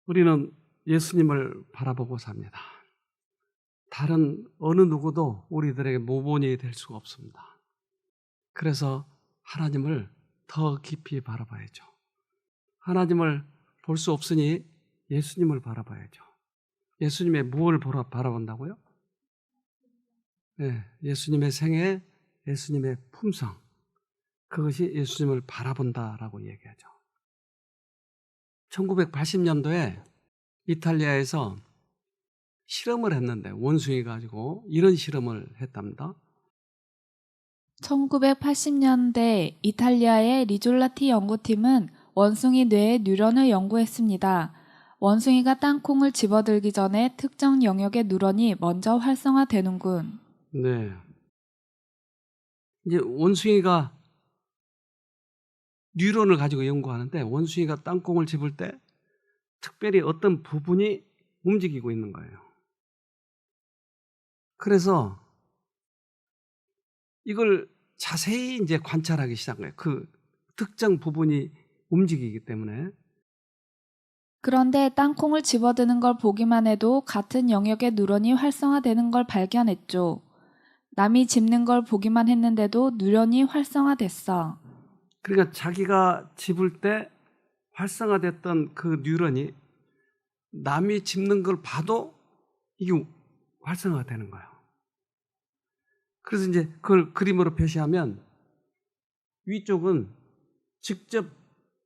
우리는 예수님을 바라보고 삽니다. 다른 어느 누구도 우리들에게 모본이 될 수가 없습니다. 그래서 하나님을 더 깊이 바라봐야죠. 하나님을 볼 수 없으니 예수님을 바라봐야죠. 예수님의 무엇을 바라본다고요? 네, 예수님의 생애, 예수님의 품성, 그것이 예수님을 바라본다라고 얘기하죠. 1980년도에 이탈리아에서 실험을 했는데 원숭이 가지고 이런 실험을 했답니다. 1980년대 이탈리아의 리졸라티 연구팀은 원숭이 뇌의 뉴런을 연구했습니다. 원숭이가 땅콩을 집어들기 전에 특정 영역의 뉴런이 먼저 활성화되는군. 네. 이제 원숭이가 뉴런을 가지고 연구하는데 원숭이가 땅콩을 집을 때 특별히 어떤 부분이 움직이고 있는 거예요. 그래서 이걸 자세히 이제 관찰하기 시작한 거예요. 그 특정 부분이 움직이기 때문에. 그런데 땅콩을 집어드는 걸 보기만 해도 같은 영역의 뉴런이 활성화되는 걸 발견했죠. 남이 집는 걸 보기만 했는데도 뉴런이 활성화됐어. 그러니까 자기가 집을 때 활성화됐던 그 뉴런이 남이 집는 걸 봐도 이게 활성화되는 거예요. 그래서 이제 그걸 그림으로 표시하면 위쪽은 직접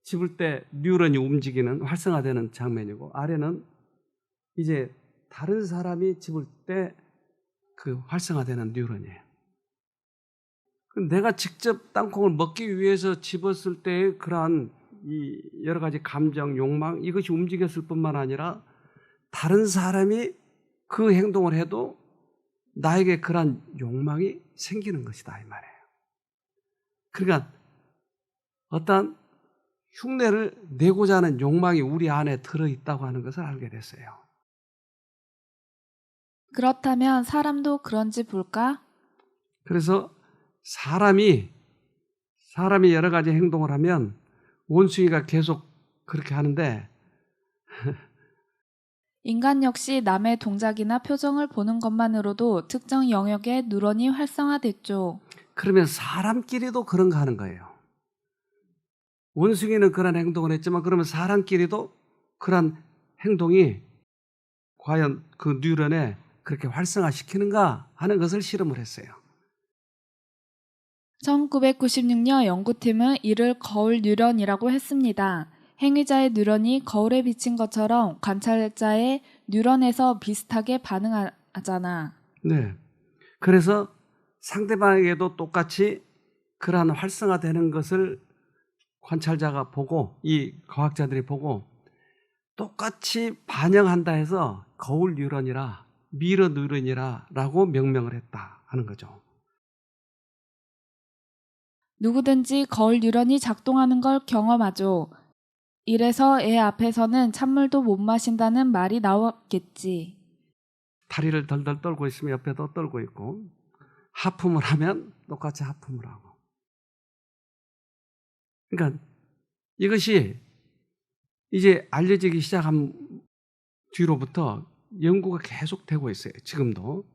집을 때 뉴런이 움직이는 활성화되는 장면이고 아래는 이제 다른 사람이 집을 때 그 활성화되는 뉴런이에요. 내가 직접 땅콩을 먹기 위해서 집었을 때의 그러한 이 여러 가지 감정, 욕망 이것이 움직였을 뿐만 아니라 다른 사람이 그 행동을 해도 나에게 그러한 욕망이 생기는 것이다 이 말이에요. 그러니까 어떤 흉내를 내고자 하는 욕망이 우리 안에 들어있다고 하는 것을 알게 됐어요. 그렇다면 사람도 그런지 볼까? 그래서 사람이 여러 가지 행동을 하면 원숭이가 계속 그렇게 하는데 인간 역시 남의 동작이나 표정을 보는 것만으로도 특정 영역의 뉴런이 활성화됐죠. 그러면 사람끼리도 그런 거 하는 거예요. 원숭이는 그런 행동을 했지만 그러면 사람끼리도 그런 행동이 과연 그 뉴런에 그렇게 활성화시키는가 하는 것을 실험을 했어요. 1996년 연구팀은 이를 거울 뉴런이라고 했습니다. 행위자의 뉴런이 거울에 비친 것처럼 관찰자의 뉴런에서 비슷하게 반응하잖아. 네. 그래서 상대방에게도 똑같이 그러한 활성화되는 것을 관찰자가 보고 이 과학자들이 보고 똑같이 반영한다 해서 거울 뉴런이라 미러 뉴런이라고 명명을 했다 하는 거죠. 누구든지 거울 뉴런이 작동하는 걸 경험하죠. 이래서 애 앞에서는 찬물도 못 마신다는 말이 나왔겠지. 다리를 덜덜 떨고 있으면 옆에도 떨고 있고 하품을 하면 똑같이 하품을 하고. 그러니까 이것이 이제 알려지기 시작한 뒤로부터 연구가 계속되고 있어요. 지금도.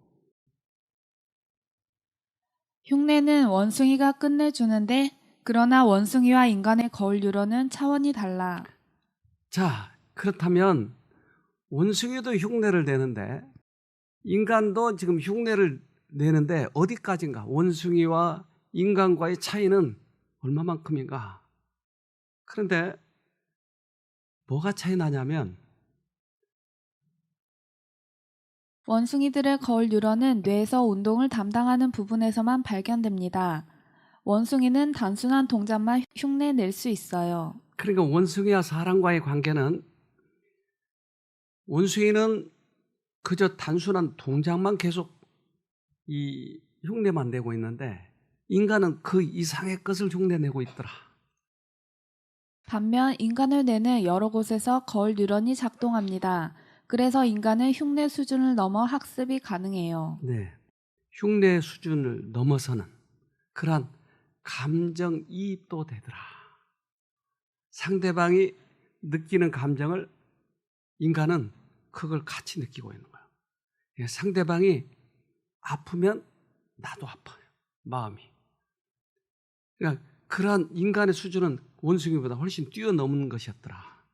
흉내는 원숭이가 끝내주는데 그러나 원숭이와 인간의 거울 뉴런은 차원이 달라. 자, 그렇다면 원숭이도 흉내를 내는데 인간도 지금 흉내를 내는데 어디까지인가? 원숭이와 인간과의 차이는 얼마만큼인가? 그런데 뭐가 차이 나냐면 원숭이들의 거울 뉴런은 뇌에서 운동을 담당하는 부분에서만 발견됩니다. 원숭이는 단순한 동작만 흉내 낼 수 있어요. 그러니까 원숭이와 사람과의 관계는 원숭이는 그저 단순한 동작만 계속 이 흉내만 내고 있는데 인간은 그 이상의 것을 흉내내고 있더라. 반면 인간의 뇌는 여러 곳에서 거울 뉴런이 작동합니다. 그래서 인간은 흉내 수준을 넘어 학습이 가능해요. 네, 흉내 수준을 넘어서는 그러한 감정이입도 되더라. 상대방이 느끼는 감정을 인간은 그걸 같이 느끼고 있는 거예요. 상대방이 아프면 나도 아파요. 마음이. 그러니까 그러한 인간의 수준은 원숭이보다 훨씬 뛰어넘는 것이었더라.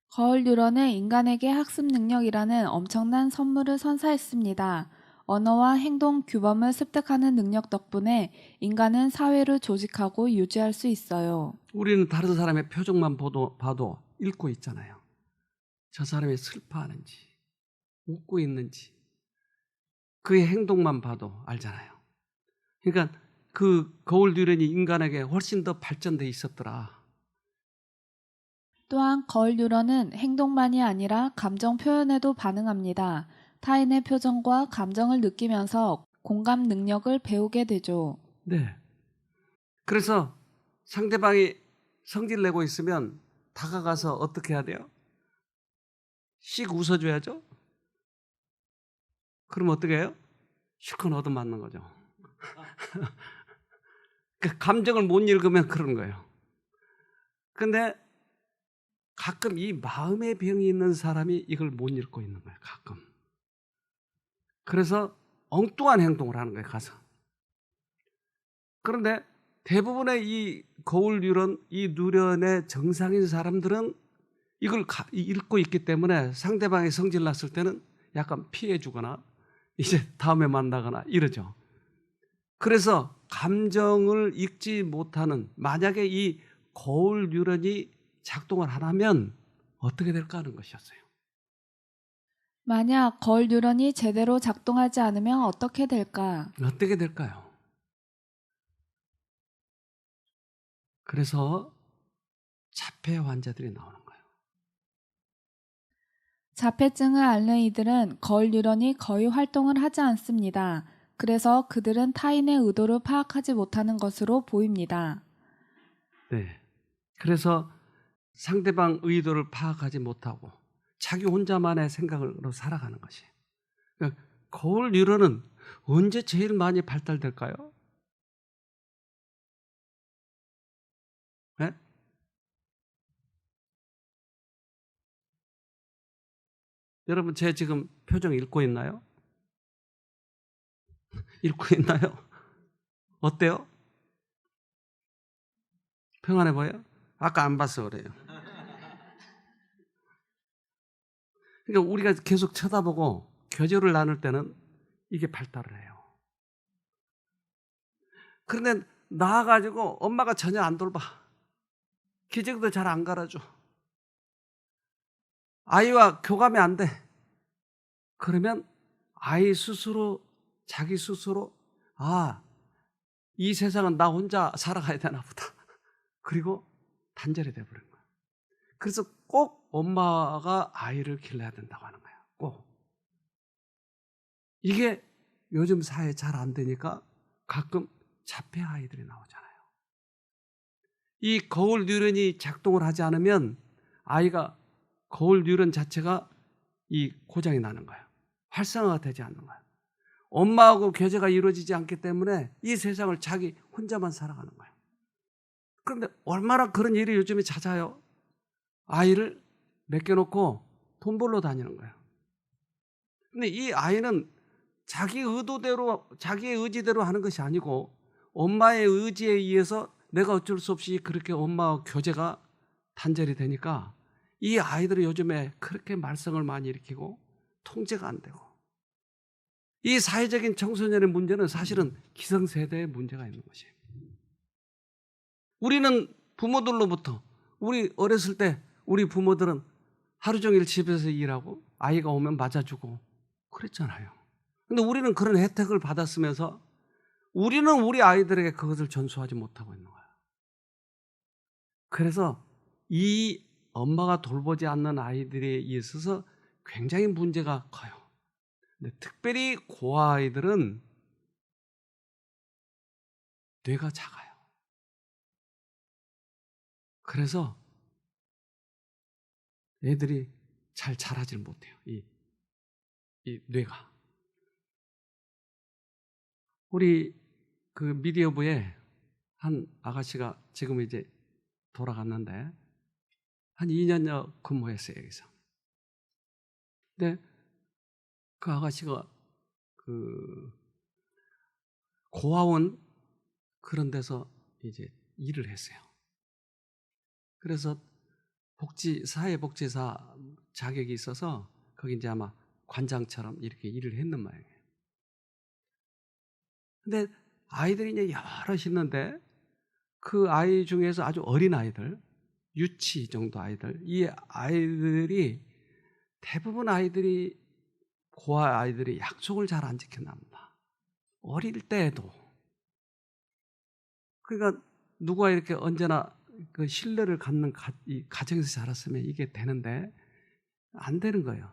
거울 뉴런은 인간에게 학습 능력이라는 엄청난 선물을 선사했습니다. 언어와 행동 규범을 습득하는 능력 덕분에 인간은 사회를 조직하고 유지할 수 있어요. 우리는 다른 사람의 표정만 봐도 읽고 있잖아요. 저 사람이 슬퍼하는지, 웃고 있는지, 그의 행동만 봐도 알잖아요. 그러니까 그 거울 뉴런이 인간에게 훨씬 더 발전돼 있었더라. 또한 거울 뉴런은 행동만이 아니라 감정 표현에도 반응합니다. 타인의 표정과 감정을 느끼면서 공감 능력을 배우게 되죠. 네. 그래서 상대방이 성질 내고 있으면 다가가서 어떻게 해야 돼요? 씩 웃어줘야죠. 그럼 어떻게 해요? 실컷 얻어맞는 거죠. 그 감정을 못 읽으면 그런 거예요. 근데 가끔 이 마음의 병이 있는 사람이 이걸 못 읽고 있는 거예요. 가끔. 그래서 엉뚱한 행동을 하는 거예요. 가서. 그런데 대부분의 이 거울 뉴런, 이 뉴런의 정상인 사람들은 이걸 읽고 있기 때문에 상대방이 성질 났을 때는 약간 피해 주거나 이제 다음에 만나거나 이러죠. 그래서 감정을 읽지 못하는, 만약에 이 거울 뉴런이 작동을 안 하면 어떻게 될까 하는 것이었어요. 만약 거울 뉴런이 제대로 작동하지 않으면 어떻게 될까? 어떻게 될까요? 그래서 자폐 환자들이 나오는 거예요. 자폐증을 앓는 이들은 거울 뉴런이 거의 활동을 하지 않습니다. 그래서 그들은 타인의 의도를 파악하지 못하는 것으로 보입니다. 네. 그래서 상대방 의도를 파악하지 못하고 자기 혼자만의 생각으로 살아가는 것이에요. 그러니까 거울 뉴런은 언제 제일 많이 발달될까요? 네? 여러분 제 지금 표정 읽고 있나요? 읽고 있나요? 어때요? 평안해 보여요? 아까 안 봐서 그래요. 그러니까 우리가 계속 쳐다보고 교제를 나눌 때는 이게 발달을 해요. 그런데 나와가지고 엄마가 전혀 안 돌봐. 기저귀도 잘 안 갈아줘. 아이와 교감이 안 돼. 그러면 아이 스스로, 자기 스스로, 아, 이 세상은 나 혼자 살아가야 되나 보다. 그리고 단절이 돼버린 거야. 그래서 꼭 엄마가 아이를 길러야 된다고 하는 거야. 꼭. 이게 요즘 사회에 잘 안 되니까 가끔 자폐 아이들이 나오잖아요. 이 거울 뉴런이 작동을 하지 않으면 아이가, 거울 뉴런 자체가 이 고장이 나는 거예요. 활성화가 되지 않는 거예요. 엄마하고 교제가 이루어지지 않기 때문에 이 세상을 자기 혼자만 살아가는 거예요. 그런데 얼마나 그런 일이 요즘에 잦아요. 아이를 맡겨놓고 돈 벌러 다니는 거예요. 근데 이 아이는 자기 의도대로, 자기의 의지대로 하는 것이 아니고 엄마의 의지에 의해서 내가 어쩔 수 없이 그렇게 엄마와 교제가 단절이 되니까 이 아이들이 요즘에 그렇게 말썽을 많이 일으키고 통제가 안 되고, 이 사회적인 청소년의 문제는 사실은 기성세대의 문제가 있는 것이에요. 우리는 부모들로부터, 우리 어렸을 때 우리 부모들은 하루 종일 집에서 일하고 아이가 오면 맞아주고 그랬잖아요. 근데 우리는 그런 혜택을 받았으면서 우리는 우리 아이들에게 그것을 전수하지 못하고 있는 거예요. 그래서 이 엄마가 돌보지 않는 아이들에 있어서 굉장히 문제가 커요. 근데 특별히 고아아이들은 뇌가 작아요. 그래서 애들이 잘 자라질 못해요. 이 뇌가. 우리 그 미디어부에 한 아가씨가 지금 이제 돌아갔는데 한 2년여 근무했어요, 여기서. 근데 그 아가씨가 그 고아원 그런 데서 이제 일을 했어요. 그래서 사회복지사 자격이 있어서 거기 이제 아마 관장처럼 이렇게 일을 했는 모양이에요. 근데 아이들이 이제 여럿 있는데 그 아이 중에서 아주 어린 아이들, 유치 정도 아이들, 이 아이들이 대부분 아이들이 고아 아이들이 약속을 잘 안 지켰나 봅니다. 어릴 때에도. 그러니까 누가 이렇게 언제나 그 신뢰를 갖는 이 가정에서 자랐으면 이게 되는데 안 되는 거예요.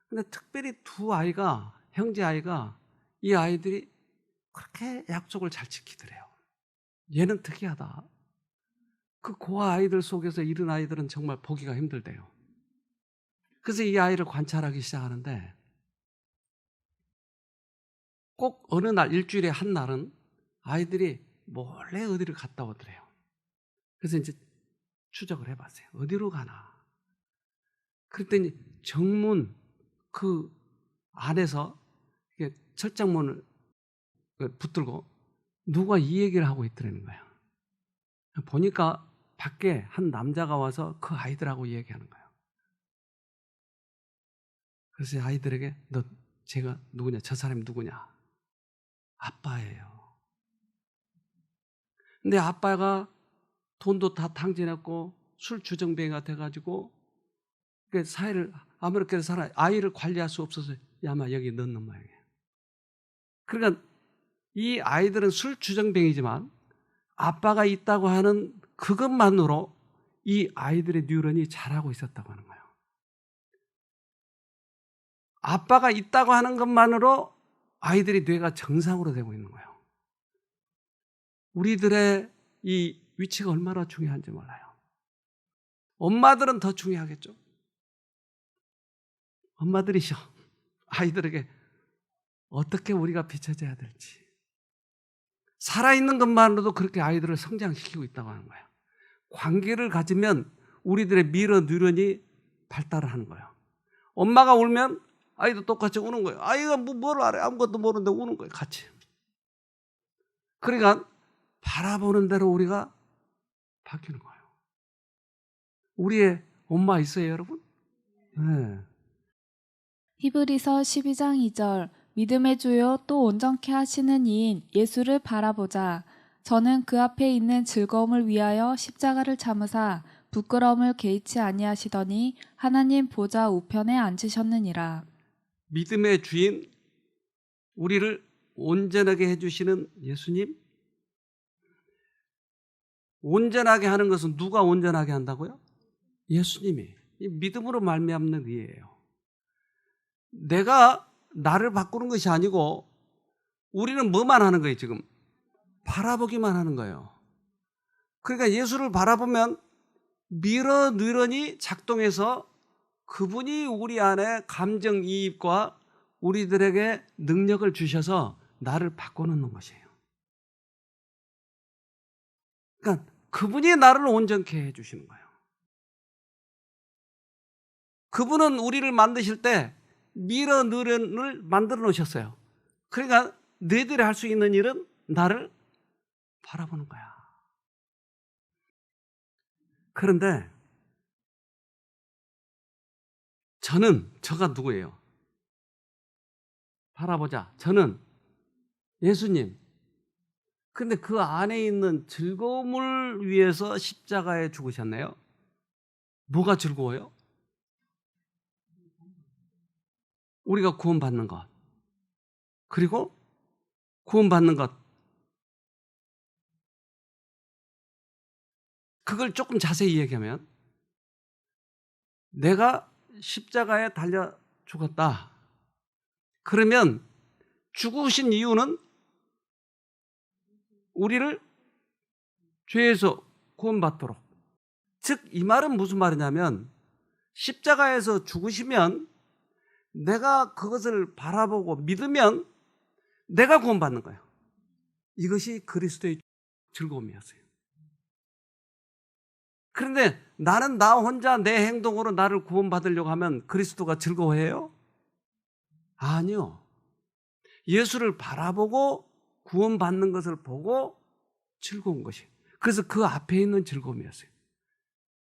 근데 특별히 두 아이가, 형제 아이가, 이 아이들이 그렇게 약속을 잘 지키더래요. 얘는 특이하다. 그 고아 아이들 속에서 이런 아이들은 정말 보기가 힘들대요. 그래서 이 아이를 관찰하기 시작하는데 꼭 어느 날, 일주일에 한 날은 아이들이 몰래 어디를 갔다 오더래요. 그래서 이제 추적을 해봤어요. 어디로 가나. 그랬더니 정문 그 안에서 철장문을 붙들고 누가 이 얘기를 하고 있더라는 거예요. 보니까 밖에 한 남자가 와서 그 아이들하고 얘기하는 거예요. 그래서 아이들에게 너 제가 누구냐? 저 사람이 누구냐? 아빠예요. 근데 아빠가 돈도 다 탕진했고 술 주정뱅이가 돼가지고 사회를 아무렇게나 살아 아이를 관리할 수 없어서 아마 여기 넣는 모양이에요. 그러니까 이 아이들은 술 주정뱅이지만 아빠가 있다고 하는 그것만으로 이 아이들의 뉴런이 자라고 있었다고 하는 거예요. 아빠가 있다고 하는 것만으로 아이들이 뇌가 정상으로 되고 있는 거예요. 우리들의 이 위치가 얼마나 중요한지 몰라요. 엄마들은 더 중요하겠죠. 엄마들이셔. 아이들에게 어떻게 우리가 비춰줘야 될지. 살아있는 것만으로도 그렇게 아이들을 성장시키고 있다고 하는 거예요. 관계를 가지면 우리들의 미러 뉴런이 발달을 하는 거예요. 엄마가 울면 아이도 똑같이 우는 거예요. 아이가 뭘 알아요? 아무것도 모르는데 우는 거예요. 같이. 그러니까 바라보는 대로 우리가 바뀌는 거예요. 우리의 엄마 있어요, 여러분? 네. 히브리서 12장 2절 믿음의 주요 또 온전케 하시는 이인 예수를 바라보자. 저는 그 앞에 있는 즐거움을 위하여 십자가를 참으사 부끄러움을 개의치 아니하시더니 하나님 보좌 우편에 앉으셨느니라. 믿음의 주인, 우리를 온전하게 해주시는 예수님. 온전하게 하는 것은 누가 온전하게 한다고요? 예수님이. 이 믿음으로 말미암는 의예요. 내가 나를 바꾸는 것이 아니고 우리는 뭐만 하는 거예요, 지금? 바라보기만 하는 거예요. 그러니까 예수를 바라보면 미러 뉴런이 작동해서 그분이 우리 안에 감정이입과 우리들에게 능력을 주셔서 나를 바꿔놓는 것이에요. 그러니까 그분이 나를 온전케 해주시는 거예요. 그분은 우리를 만드실 때 미러 뉴런을 만들어 놓으셨어요. 그러니까 너희들이 할 수 있는 일은 나를 바라보는 거야. 그런데 저가 누구예요? 바라보자. 저는 예수님. 근데 그 안에 있는 즐거움을 위해서 십자가에 죽으셨네요. 뭐가 즐거워요? 우리가 구원받는 것. 그리고 구원받는 것. 그걸 조금 자세히 얘기하면 내가 십자가에 달려 죽었다. 그러면 죽으신 이유는 우리를 죄에서 구원받도록. 즉, 이 말은 무슨 말이냐면 십자가에서 죽으시면 내가 그것을 바라보고 믿으면 내가 구원받는 거예요. 이것이 그리스도의 즐거움이었어요. 그런데 나는 나 혼자 내 행동으로 나를 구원받으려고 하면 그리스도가 즐거워해요? 아니요. 예수를 바라보고 구원받는 것을 보고 즐거운 것이. 그래서 그 앞에 있는 즐거움이었어요.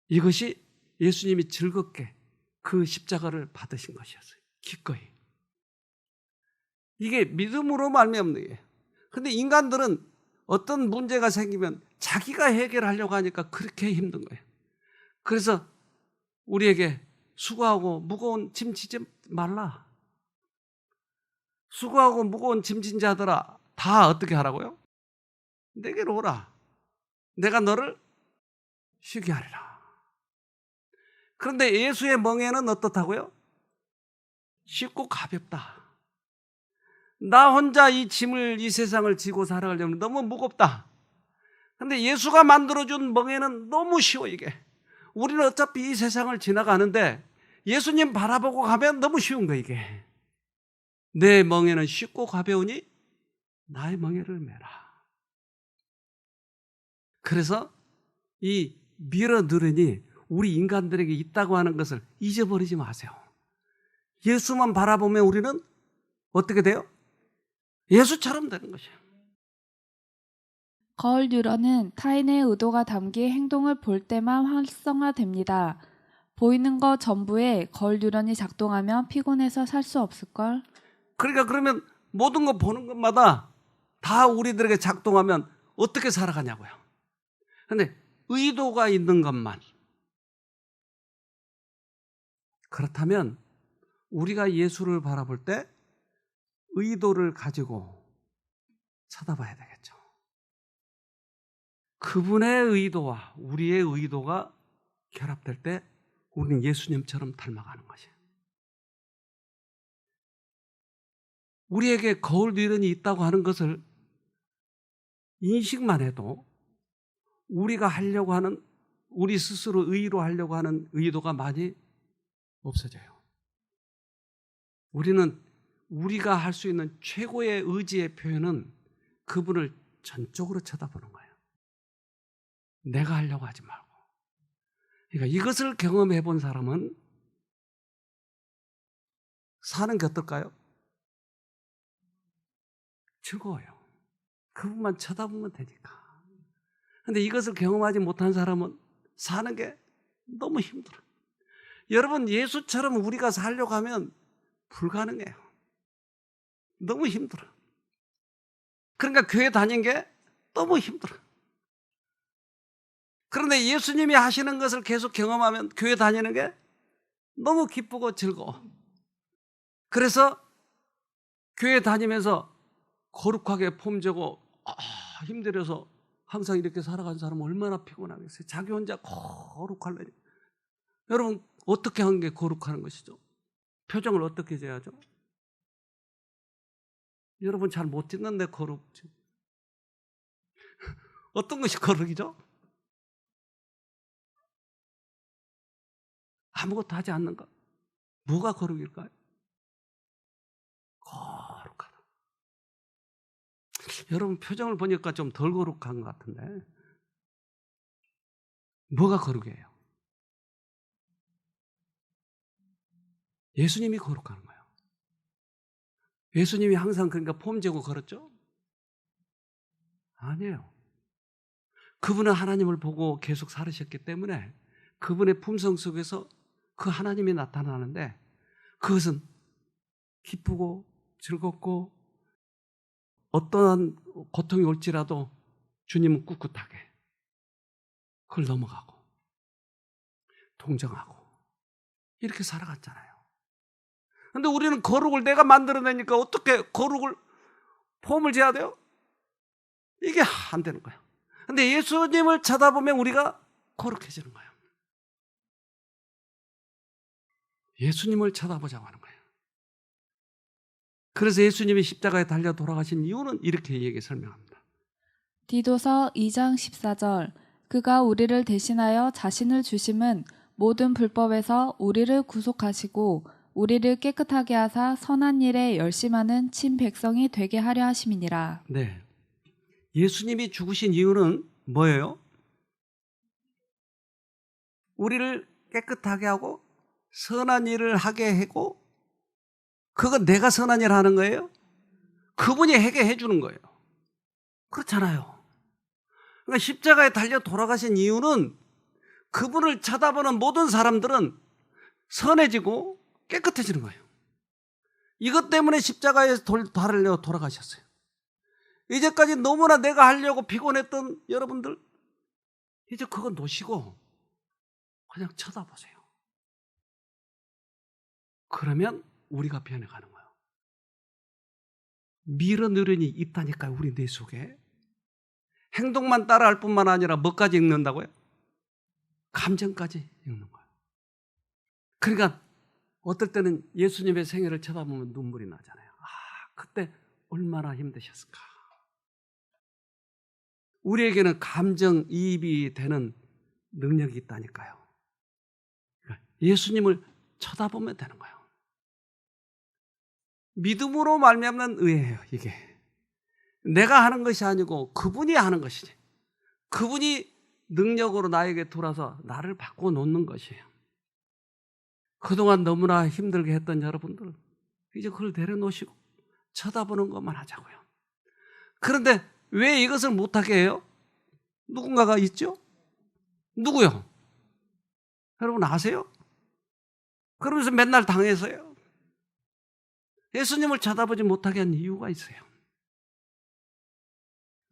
이것이 예수님이 즐겁게 그 십자가를 받으신 것이었어요. 기꺼이. 이게 믿음으로 말미암는 거예요. 근데 인간들은 어떤 문제가 생기면 자기가 해결하려고 하니까 그렇게 힘든 거예요. 그래서 우리에게 수고하고 무거운 짐 지지 말라. 수고하고 무거운 짐 진 자들아, 다 어떻게 하라고요? 내게로 오라. 내가 너를 쉬게 하리라. 그런데 예수의 멍에는 어떻다고요? 쉽고 가볍다. 나 혼자 이 짐을, 이 세상을 지고 살아가려면 너무 무겁다. 근데 예수가 만들어준 멍에는 너무 쉬워, 이게. 우리는 어차피 이 세상을 지나가는데 예수님 바라보고 가면 너무 쉬운 거, 이게. 내 멍에는 쉽고 가벼우니 나의 멍에를 메라. 그래서 이 밀어넣으니 우리 인간들에게 있다고 하는 것을 잊어버리지 마세요. 예수만 바라보면 우리는 어떻게 돼요? 예수처럼 되는 것이에요. 거울 뉴런은 타인의 의도가 담긴 행동을 볼 때만 활성화됩니다. 보이는 것 전부에 거울 뉴런이 작동하면 피곤해서 살 수 없을걸? 그러니까 그러면 모든 거 보는 것마다 다 우리들에게 작동하면 어떻게 살아가냐고요. 그런데 의도가 있는 것만. 그렇다면 우리가 예수를 바라볼 때 의도를 가지고 쳐다봐야 되겠죠. 그분의 의도와 우리의 의도가 결합될 때 우리는 예수님처럼 닮아가는 것이에요. 우리에게 거울 뒤런이 있다고 하는 것을 인식만 해도 우리가 하려고 하는, 우리 스스로 의로 하려고 하는 의도가 많이 없어져요. 우리는 우리가 할 수 있는 최고의 의지의 표현은 그분을 전적으로 쳐다보는 거예요. 내가 하려고 하지 말고. 그러니까 이것을 경험해 본 사람은 사는 게 어떨까요? 즐거워요. 그분만 쳐다보면 되니까. 그런데 이것을 경험하지 못한 사람은 사는 게 너무 힘들어요. 여러분, 예수처럼 우리가 살려고 하면 불가능해요. 너무 힘들어. 그러니까 교회 다닌 게 너무 힘들어. 그런데 예수님이 하시는 것을 계속 경험하면 교회 다니는 게 너무 기쁘고 즐거워. 그래서 교회 다니면서 거룩하게 폼재고 힘들어서 항상 이렇게 살아가는 사람은 얼마나 피곤하겠어요. 자기 혼자 거룩하려니. 여러분, 어떻게 하는 게 거룩하는 것이죠? 표정을 어떻게 재야죠? 여러분 잘 못 짓는데 거룩. 어떤 것이 거룩이죠? 아무것도 하지 않는 것. 뭐가 거룩일까요? 거룩하다. 여러분 표정을 보니까 좀 덜 거룩한 것 같은데. 뭐가 거룩이에요? 예수님이 거룩한 거예요. 예수님이 항상 그러니까 폼 재고 걸었죠? 아니에요. 그분은 하나님을 보고 계속 살으셨기 때문에 그분의 품성 속에서 그 하나님이 나타나는데 그것은 기쁘고 즐겁고 어떠한 고통이 올지라도 주님은 꿋꿋하게 그걸 넘어가고 동정하고 이렇게 살아갔잖아요. 그런데 우리는 거룩을 내가 만들어내니까 어떻게 거룩을 폼을 재야 돼요? 이게 안 되는 거예요. 그런데 예수님을 쳐다보면 우리가 거룩해지는 거예요. 예수님을 쳐다보자고 하는 거예요. 그래서 예수님이 십자가에 달려 돌아가신 이유는 이렇게 얘기 설명합니다. 디도서 2장 14절 그가 우리를 대신하여 자신을 주심은 모든 불법에서 우리를 구속하시고 우리를 깨끗하게 하사 선한 일에 열심하는 친 백성이 되게 하려 하심이니라. 네, 예수님이 죽으신 이유는 뭐예요? 우리를 깨끗하게 하고 선한 일을 하게 하고 그건 내가 선한 일 하는 거예요? 그분이 해결해 주는 거예요. 그렇잖아요. 그러니까 십자가에 달려 돌아가신 이유는 그분을 쳐다보는 모든 사람들은 선해지고 깨끗해지는 거예요. 이것 때문에 십자가에 달려 돌아가셨어요. 이제까지 너무나 내가 하려고 피곤했던 여러분들, 이제 그거 놓으시고 그냥 쳐다보세요. 그러면 우리가 변해가는 거예요. 밀어넣으려니 있다니까요, 우리 뇌 속에. 행동만 따라할 뿐만 아니라 뭐까지 읽는다고요? 감정까지 읽는 거예요. 그러니까 어떨 때는 예수님의 생애를 쳐다보면 눈물이 나잖아요. 그때 얼마나 힘드셨을까. 우리에게는 감정이입이 되는 능력이 있다니까요. 그러니까 예수님을 쳐다보면 되는 거예요. 믿음으로 말미암는 의예요, 이게. 내가 하는 것이 아니고 그분이 하는 것이지. 그분이 능력으로 나에게 돌아서 나를 바꿔놓는 것이에요. 그동안 너무나 힘들게 했던 여러분들, 이제 그걸 내려놓으시고 쳐다보는 것만 하자고요. 그런데 왜 이것을 못하게 해요? 누군가가 있죠? 누구요? 여러분 아세요? 그러면서 맨날 당해서요. 예수님을 쳐다보지 못하게 한 이유가 있어요.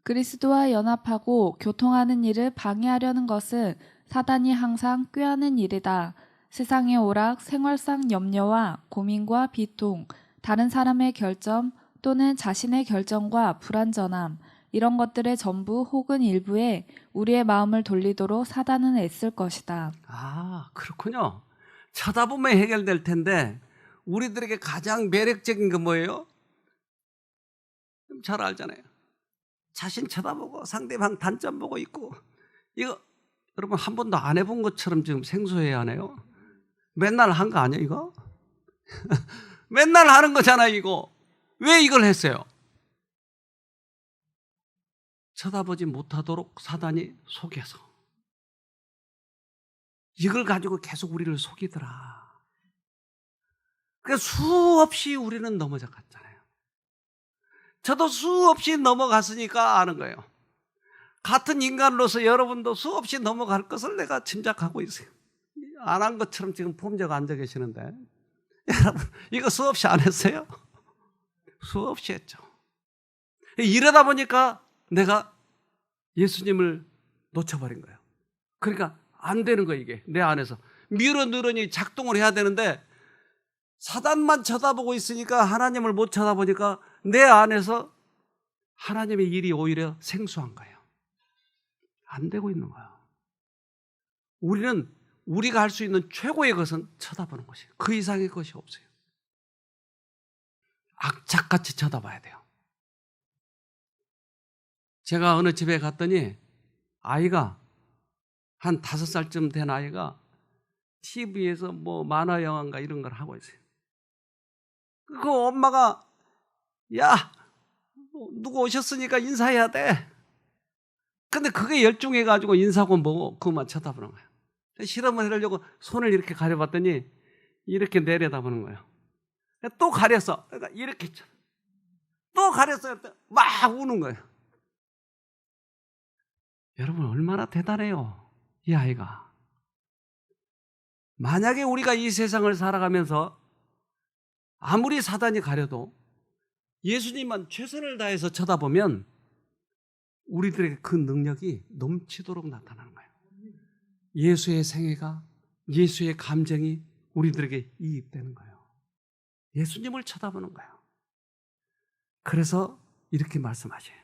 그리스도와 연합하고 교통하는 일을 방해하려는 것은 사단이 항상 꾀하는 일이다. 세상의 오락, 생활상 염려와 고민과 비통, 다른 사람의 결점 또는 자신의 결정과 불완전함, 이런 것들의 전부 혹은 일부에 우리의 마음을 돌리도록 사단은 애쓸 것이다. 그렇군요. 쳐다보면 해결될 텐데 우리들에게 가장 매력적인 건 뭐예요? 잘 알잖아요. 자신 쳐다보고 상대방 단점 보고 있고, 이거 여러분 한 번도 안 해본 것처럼 지금 생소해야 하네요. 맨날 한 거 아니에요 이거? 맨날 하는 거잖아요 이거. 왜 이걸 했어요? 쳐다보지 못하도록 사단이 속여서. 이걸 가지고 계속 우리를 속이더라. 그래서 수없이 우리는 넘어졌잖아요. 저도 수없이 넘어갔으니까 아는 거예요. 같은 인간으로서 여러분도 수없이 넘어갈 것을 내가 짐작하고 있어요. 안 한 것처럼 지금 폼저가 앉아 계시는데, 여러분 이거 수없이 안 했어요? 수없이 했죠. 이러다 보니까 내가 예수님을 놓쳐버린 거예요. 그러니까 안 되는 거예요. 이게 내 안에서 밀어넣으니 작동을 해야 되는데 사단만 쳐다보고 있으니까 하나님을 못 쳐다보니까 내 안에서 하나님의 일이 오히려 생소한 거예요. 안 되고 있는 거예요. 우리는 우리가 할 수 있는 최고의 것은 쳐다보는 것이에요. 그 이상의 것이 없어요. 악착같이 쳐다봐야 돼요. 제가 어느 집에 갔더니 아이가 한 5살쯤 된 아이가 TV에서 뭐 만화 영화인가 이런 걸 하고 있어요. 그 엄마가 야 누구 오셨으니까 인사해야 돼. 근데 그게 열중해가지고 인사하고 뭐고 그것만 쳐다보는 거예요. 실험을 하려고 손을 이렇게 가려봤더니 이렇게 내려다보는 거예요. 또 가렸어. 그러니까 이렇게 또 가렸어요. 막 우는 거예요. 여러분 얼마나 대단해요. 이 아이가. 만약에 우리가 이 세상을 살아가면서 아무리 사단이 가려도 예수님만 최선을 다해서 쳐다보면 우리들에게 그 능력이 넘치도록 나타나는 거예요. 예수의 생애가, 예수의 감정이 우리들에게 이입되는 거예요. 예수님을 쳐다보는 거예요. 그래서 이렇게 말씀하셔요.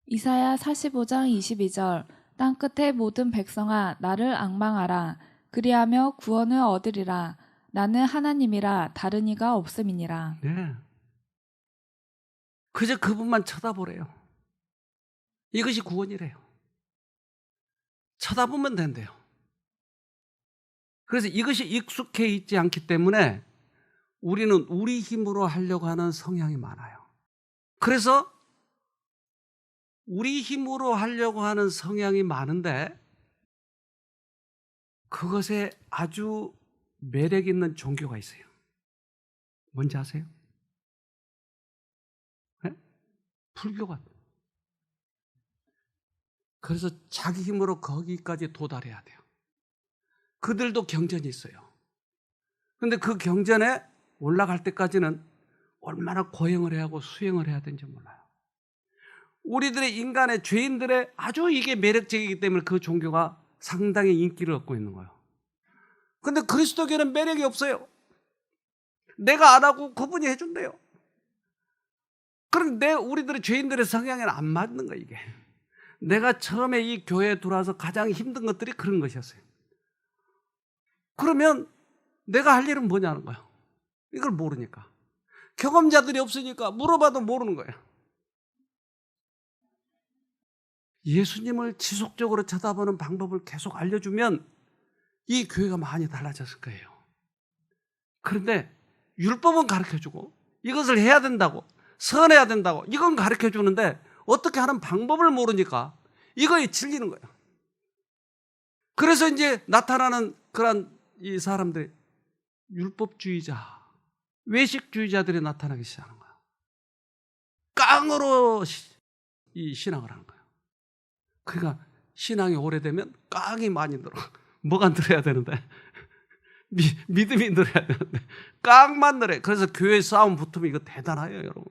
이사야 45장 22절 땅끝의 모든 백성아 나를 앙망하라. 그리하며 구원을 얻으리라. 나는 하나님이라 다른 이가 없음이니라. 네. 그저 그분만 쳐다보래요. 이것이 구원이래요. 쳐다보면 된대요. 그래서 이것이 익숙해 있지 않기 때문에 우리는 우리 힘으로 하려고 하는 성향이 많아요. 그래서 우리 힘으로 하려고 하는 성향이 많은데 그것에 아주 매력 있는 종교가 있어요. 뭔지 아세요? 네? 불교가. 그래서 자기 힘으로 거기까지 도달해야 돼요. 그들도 경전이 있어요. 그런데 그 경전에 올라갈 때까지는 얼마나 고행을 해야 하고 수행을 해야 되는지 몰라요. 우리들의 인간의 죄인들의 아주 이게 매력적이기 때문에 그 종교가 상당히 인기를 얻고 있는 거예요. 근데 그리스도교는 매력이 없어요. 내가 안 하고 그분이 해준대요. 그런데 우리들의 죄인들의 성향에는 안 맞는 거예요, 이게. 내가 처음에 이 교회에 들어와서 가장 힘든 것들이 그런 것이었어요. 그러면 내가 할 일은 뭐냐는 거예요. 이걸 모르니까. 경험자들이 없으니까 물어봐도 모르는 거예요. 예수님을 지속적으로 쳐다보는 방법을 계속 알려주면 이 교회가 많이 달라졌을 거예요. 그런데 율법은 가르쳐주고 이것을 해야 된다고, 선해야 된다고 이건 가르쳐주는데 어떻게 하는 방법을 모르니까 이거에 질리는 거예요. 그래서 이제 나타나는 그런 이 사람들이 율법주의자, 외식주의자들이 나타나기 시작하는 거예요. 깡으로 이 신앙을 하는 거예요. 그러니까 신앙이 오래되면 깡이 많이 늘어. 뭐가 늘어야 되는데? 믿음이 늘어야 되는데 깡만 늘어요. 그래서 교회 싸움 붙으면 이거 대단해요, 여러분.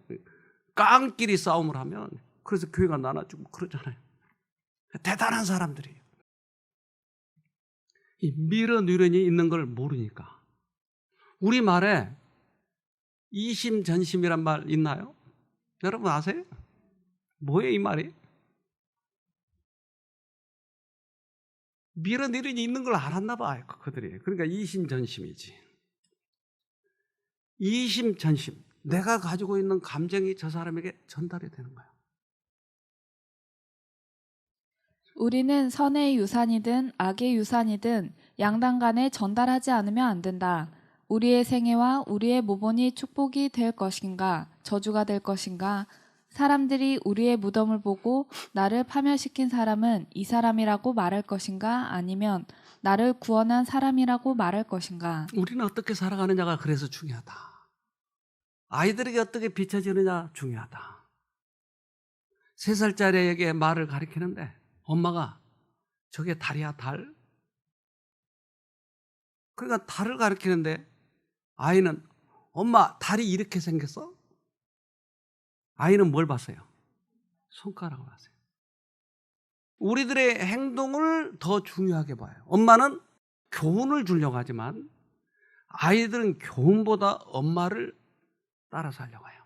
깡끼리 싸움을 하면 그래서 교회가 나눠지고 그러잖아요. 대단한 사람들이에요. 이 밀어누련이 있는 걸 모르니까. 우리말에 이심전심이란 말 있나요? 여러분 아세요? 뭐예요, 이 말이? 밀어내린이 있는 걸 알았나 봐요, 그들이. 그러니까 이심전심이지. 이심전심. 내가 가지고 있는 감정이 저 사람에게 전달이 되는 거예요. 우리는 선의 유산이든 악의 유산이든 양당 간에 전달하지 않으면 안 된다. 우리의 생애와 우리의 모본이 축복이 될 것인가, 저주가 될 것인가. 사람들이 우리의 무덤을 보고 나를 파멸시킨 사람은 이 사람이라고 말할 것인가, 아니면 나를 구원한 사람이라고 말할 것인가. 우리는 어떻게 살아가느냐가 그래서 중요하다. 아이들에게 어떻게 비춰지느냐 중요하다. 3살짜리에게 말을 가르치는데 엄마가 저게 달이야, 달? 그러니까 달을 가르치는데 아이는 엄마 달이 이렇게 생겼어? 아이는 뭘 봤어요? 손가락을 봤어요. 우리들의 행동을 더 중요하게 봐요. 엄마는 교훈을 주려고 하지만 아이들은 교훈보다 엄마를 따라서 하려고 해요.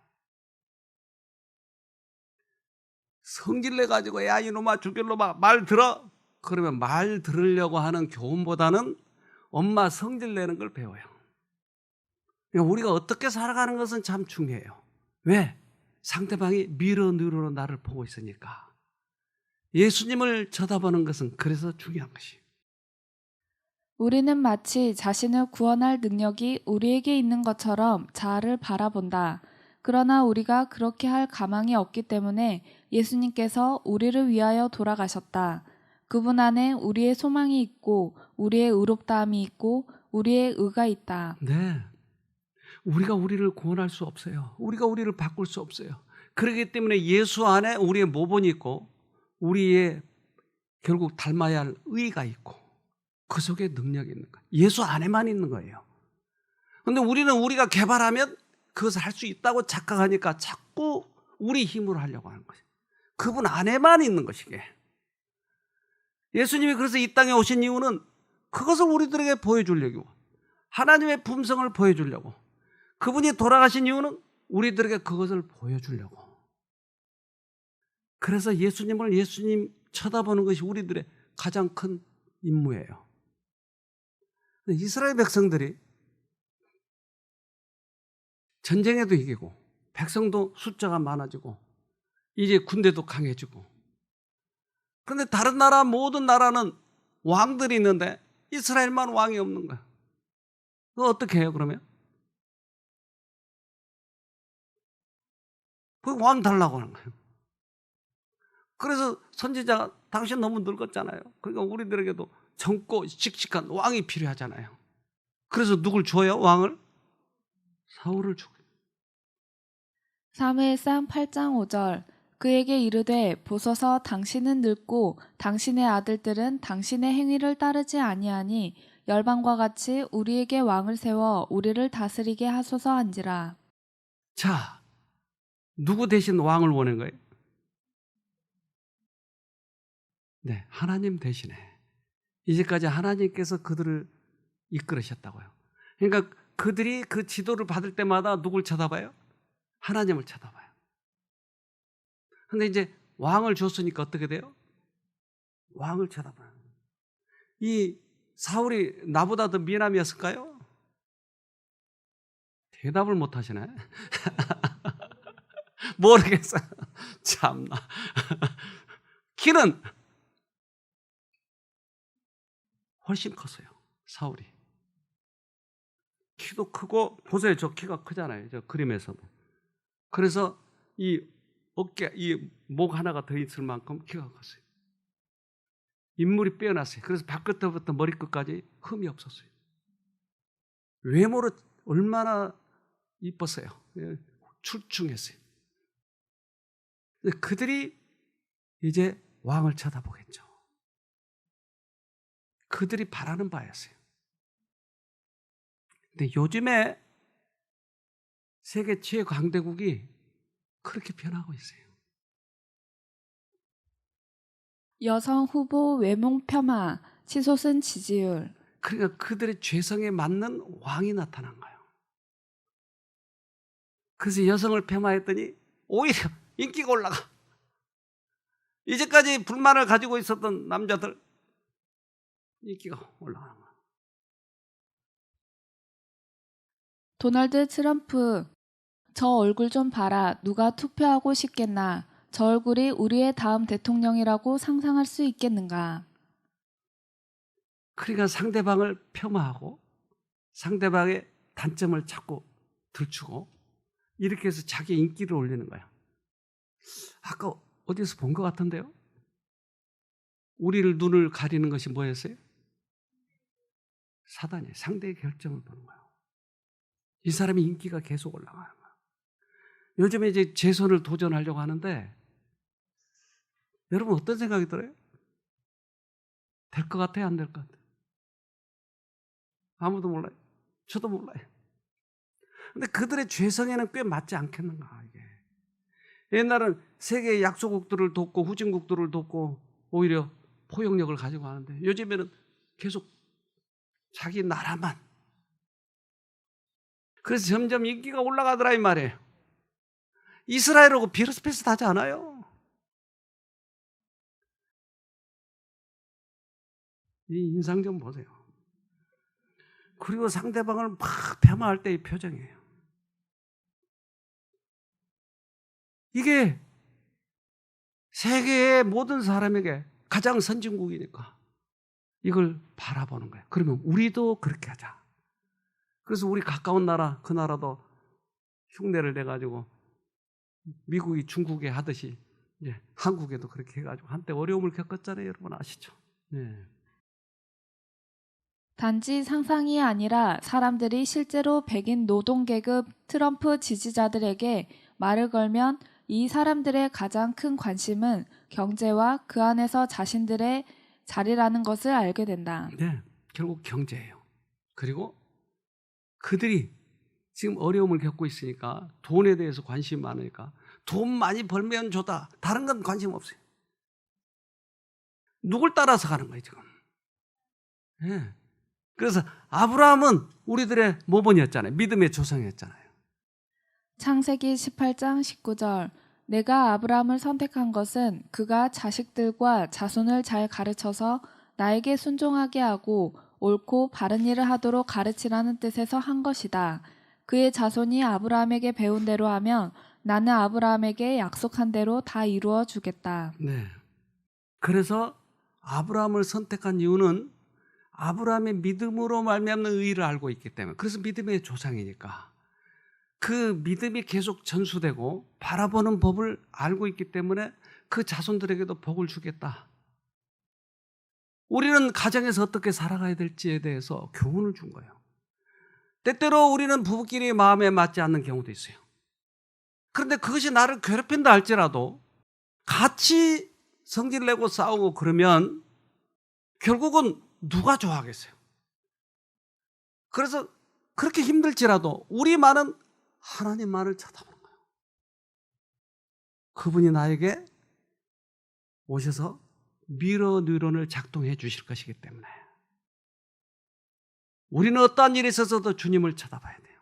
성질내 가지고 야 이놈아 죽일놈아 말 들어? 그러면 말 들으려고 하는 교훈보다는 엄마 성질내는 걸 배워요. 그러니까 우리가 어떻게 살아가는 것은 참 중요해요. 왜? 상대방이 밀어누르러 나를 보고 있으니까. 예수님을 쳐다보는 것은 그래서 중요한 것이에요. 우리는 마치 자신을 구원할 능력이 우리에게 있는 것처럼 자아를 바라본다. 그러나 우리가 그렇게 할 가망이 없기 때문에 예수님께서 우리를 위하여 돌아가셨다. 그분 안에 우리의 소망이 있고 우리의 의롭다함이 있고 우리의 의가 있다. 네. 우리가 우리를 구원할 수 없어요. 우리가 우리를 바꿀 수 없어요. 그렇기 때문에 예수 안에 우리의 모본이 있고 우리의 결국 닮아야 할 의가 있고 그 속에 능력이 있는 거예요. 예수 안에만 있는 거예요. 그런데 우리는 우리가 개발하면 그것을 할 수 있다고 착각하니까 자꾸 우리 힘으로 하려고 하는 거예요. 그분 안에만 있는 것이게. 예수님이 그래서 이 땅에 오신 이유는 그것을 우리들에게 보여주려고, 하나님의 품성을 보여주려고, 그분이 돌아가신 이유는 우리들에게 그것을 보여주려고. 그래서 예수님 쳐다보는 것이 우리들의 가장 큰 임무예요. 이스라엘 백성들이 전쟁에도 이기고 백성도 숫자가 많아지고 이제 군대도 강해지고, 그런데 다른 나라 모든 나라는 왕들이 있는데 이스라엘만 왕이 없는 거야. 그거 어떻게 해요 그러면? 그 왕 달라고 하는 거예요. 그래서 선지자가 당신 너무 늙었잖아요. 그러니까 우리들에게도 젊고 씩씩한 왕이 필요하잖아요. 그래서 누굴 줘요? 왕을? 사울을 죽여. 사무엘상 8장 5절 그에게 이르되 보소서 당신은 늙고 당신의 아들들은 당신의 행위를 따르지 아니하니 열방과 같이 우리에게 왕을 세워 우리를 다스리게 하소서 한지라. 자, 누구 대신 왕을 원한 거예요? 네, 하나님 대신에. 이제까지 하나님께서 그들을 이끌으셨다고요. 그러니까 그들이 그 지도를 받을 때마다 누굴 쳐다봐요? 하나님을 쳐다봐요. 근데 이제 왕을 줬으니까 어떻게 돼요? 왕을 쳐다봐요. 이 사울이 나보다 더 미남이었을까요? 대답을 못 하시네. 모르겠어요. 참나. 키는 훨씬 컸어요. 사울이. 키도 크고, 보세요. 저 키가 크잖아요. 저 그림에서도. 그래서 이 어깨, 이 목 하나가 더 있을 만큼 키가 컸어요. 인물이 빼어났어요. 그래서 발끝부터 머리끝까지 흠이 없었어요. 외모로 얼마나 이뻤어요. 출중했어요. 그들이 이제 왕을 쳐다보겠죠. 그들이 바라는 바였어요. 근데 요즘에 세계 최강대국이 그렇게 변하고 있어요. 여성 후보 외모 폄하, 치솟은 지지율. 그러니까 그들의 죄성에 맞는 왕이 나타난 거예요. 그래서 여성을 폄하했더니 오히려 인기가 올라가. 이제까지 불만을 가지고 있었던 남자들 인기가 올라가는 거예요. 도널드 트럼프. 저 얼굴 좀 봐라. 누가 투표하고 싶겠나. 저 얼굴이 우리의 다음 대통령이라고 상상할 수 있겠는가. 그러니까 상대방을 폄하하고 상대방의 단점을 자꾸 들추고 이렇게 해서 자기 인기를 올리는 거야. 아까 어디서 본 것 같은데요? 우리를 눈을 가리는 것이 뭐였어요? 사단이에요. 상대의 결정을 보는 거예요. 이 사람의 인기가 계속 올라가는 거예요. 요즘에 이제 재선을 도전하려고 하는데 여러분 어떤 생각이 들어요? 될 것 같아요? 안 될 것 같아요? 아무도 몰라요. 저도 몰라요. 근데 그들의 죄성에는 꽤 맞지 않겠는가 이게. 옛날은 세계의 약소국들을 돕고 후진국들을 돕고 오히려 포용력을 가지고 하는데 요즘에는 계속 자기 나라만. 그래서 점점 인기가 올라가더라 이 말이에요. 이스라엘하고 비슷비슷하지 않아요? 이 인상 좀 보세요. 그리고 상대방을 막 폄하할 때의 표정이에요. 이게 세계의 모든 사람에게 가장 선진국이니까 이걸 바라보는 거예요. 그러면 우리도 그렇게 하자. 그래서 우리 가까운 나라, 그 나라도 흉내를 내가지고 미국이 중국에 하듯이 이제 한국에도 그렇게 해가지고 한때 어려움을 겪었잖아요. 여러분 아시죠? 네. 단지 상상이 아니라 사람들이 실제로 백인 노동계급 트럼프 지지자들에게 말을 걸면 이 사람들의 가장 큰 관심은 경제와 그 안에서 자신들의 자리라는 것을 알게 된다. 네, 결국 경제예요. 그리고 그들이 지금 어려움을 겪고 있으니까 돈에 대해서 관심이 많으니까 돈 많이 벌면 좋다. 다른 건 관심 없어요. 누굴 따라서 가는 거예요 지금. 네. 그래서 아브라함은 우리들의 모본이었잖아요. 믿음의 조상이었잖아요. 창세기 18장 19절 내가 아브라함을 선택한 것은 그가 자식들과 자손을 잘 가르쳐서 나에게 순종하게 하고 옳고 바른 일을 하도록 가르치라는 뜻에서 한 것이다. 그의 자손이 아브라함에게 배운 대로 하면 나는 아브라함에게 약속한 대로 다 이루어 주겠다. 네. 그래서 아브라함을 선택한 이유는 아브라함의 믿음으로 말미암는 의의를 알고 있기 때문에. 그래서 믿음의 조상이니까. 그 믿음이 계속 전수되고 바라보는 법을 알고 있기 때문에 그 자손들에게도 복을 주겠다. 우리는 가정에서 어떻게 살아가야 될지에 대해서 교훈을 준 거예요. 때때로 우리는 부부끼리 마음에 맞지 않는 경우도 있어요. 그런데 그것이 나를 괴롭힌다 할지라도 같이 성질 내고 싸우고 그러면 결국은 누가 좋아하겠어요? 그래서 그렇게 힘들지라도 우리만은 하나님만을 쳐다보는 거예요. 그분이 나에게 오셔서 미러 뉴런을 작동해 주실 것이기 때문에 우리는 어떠한 일이 있어서도 주님을 쳐다봐야 돼요.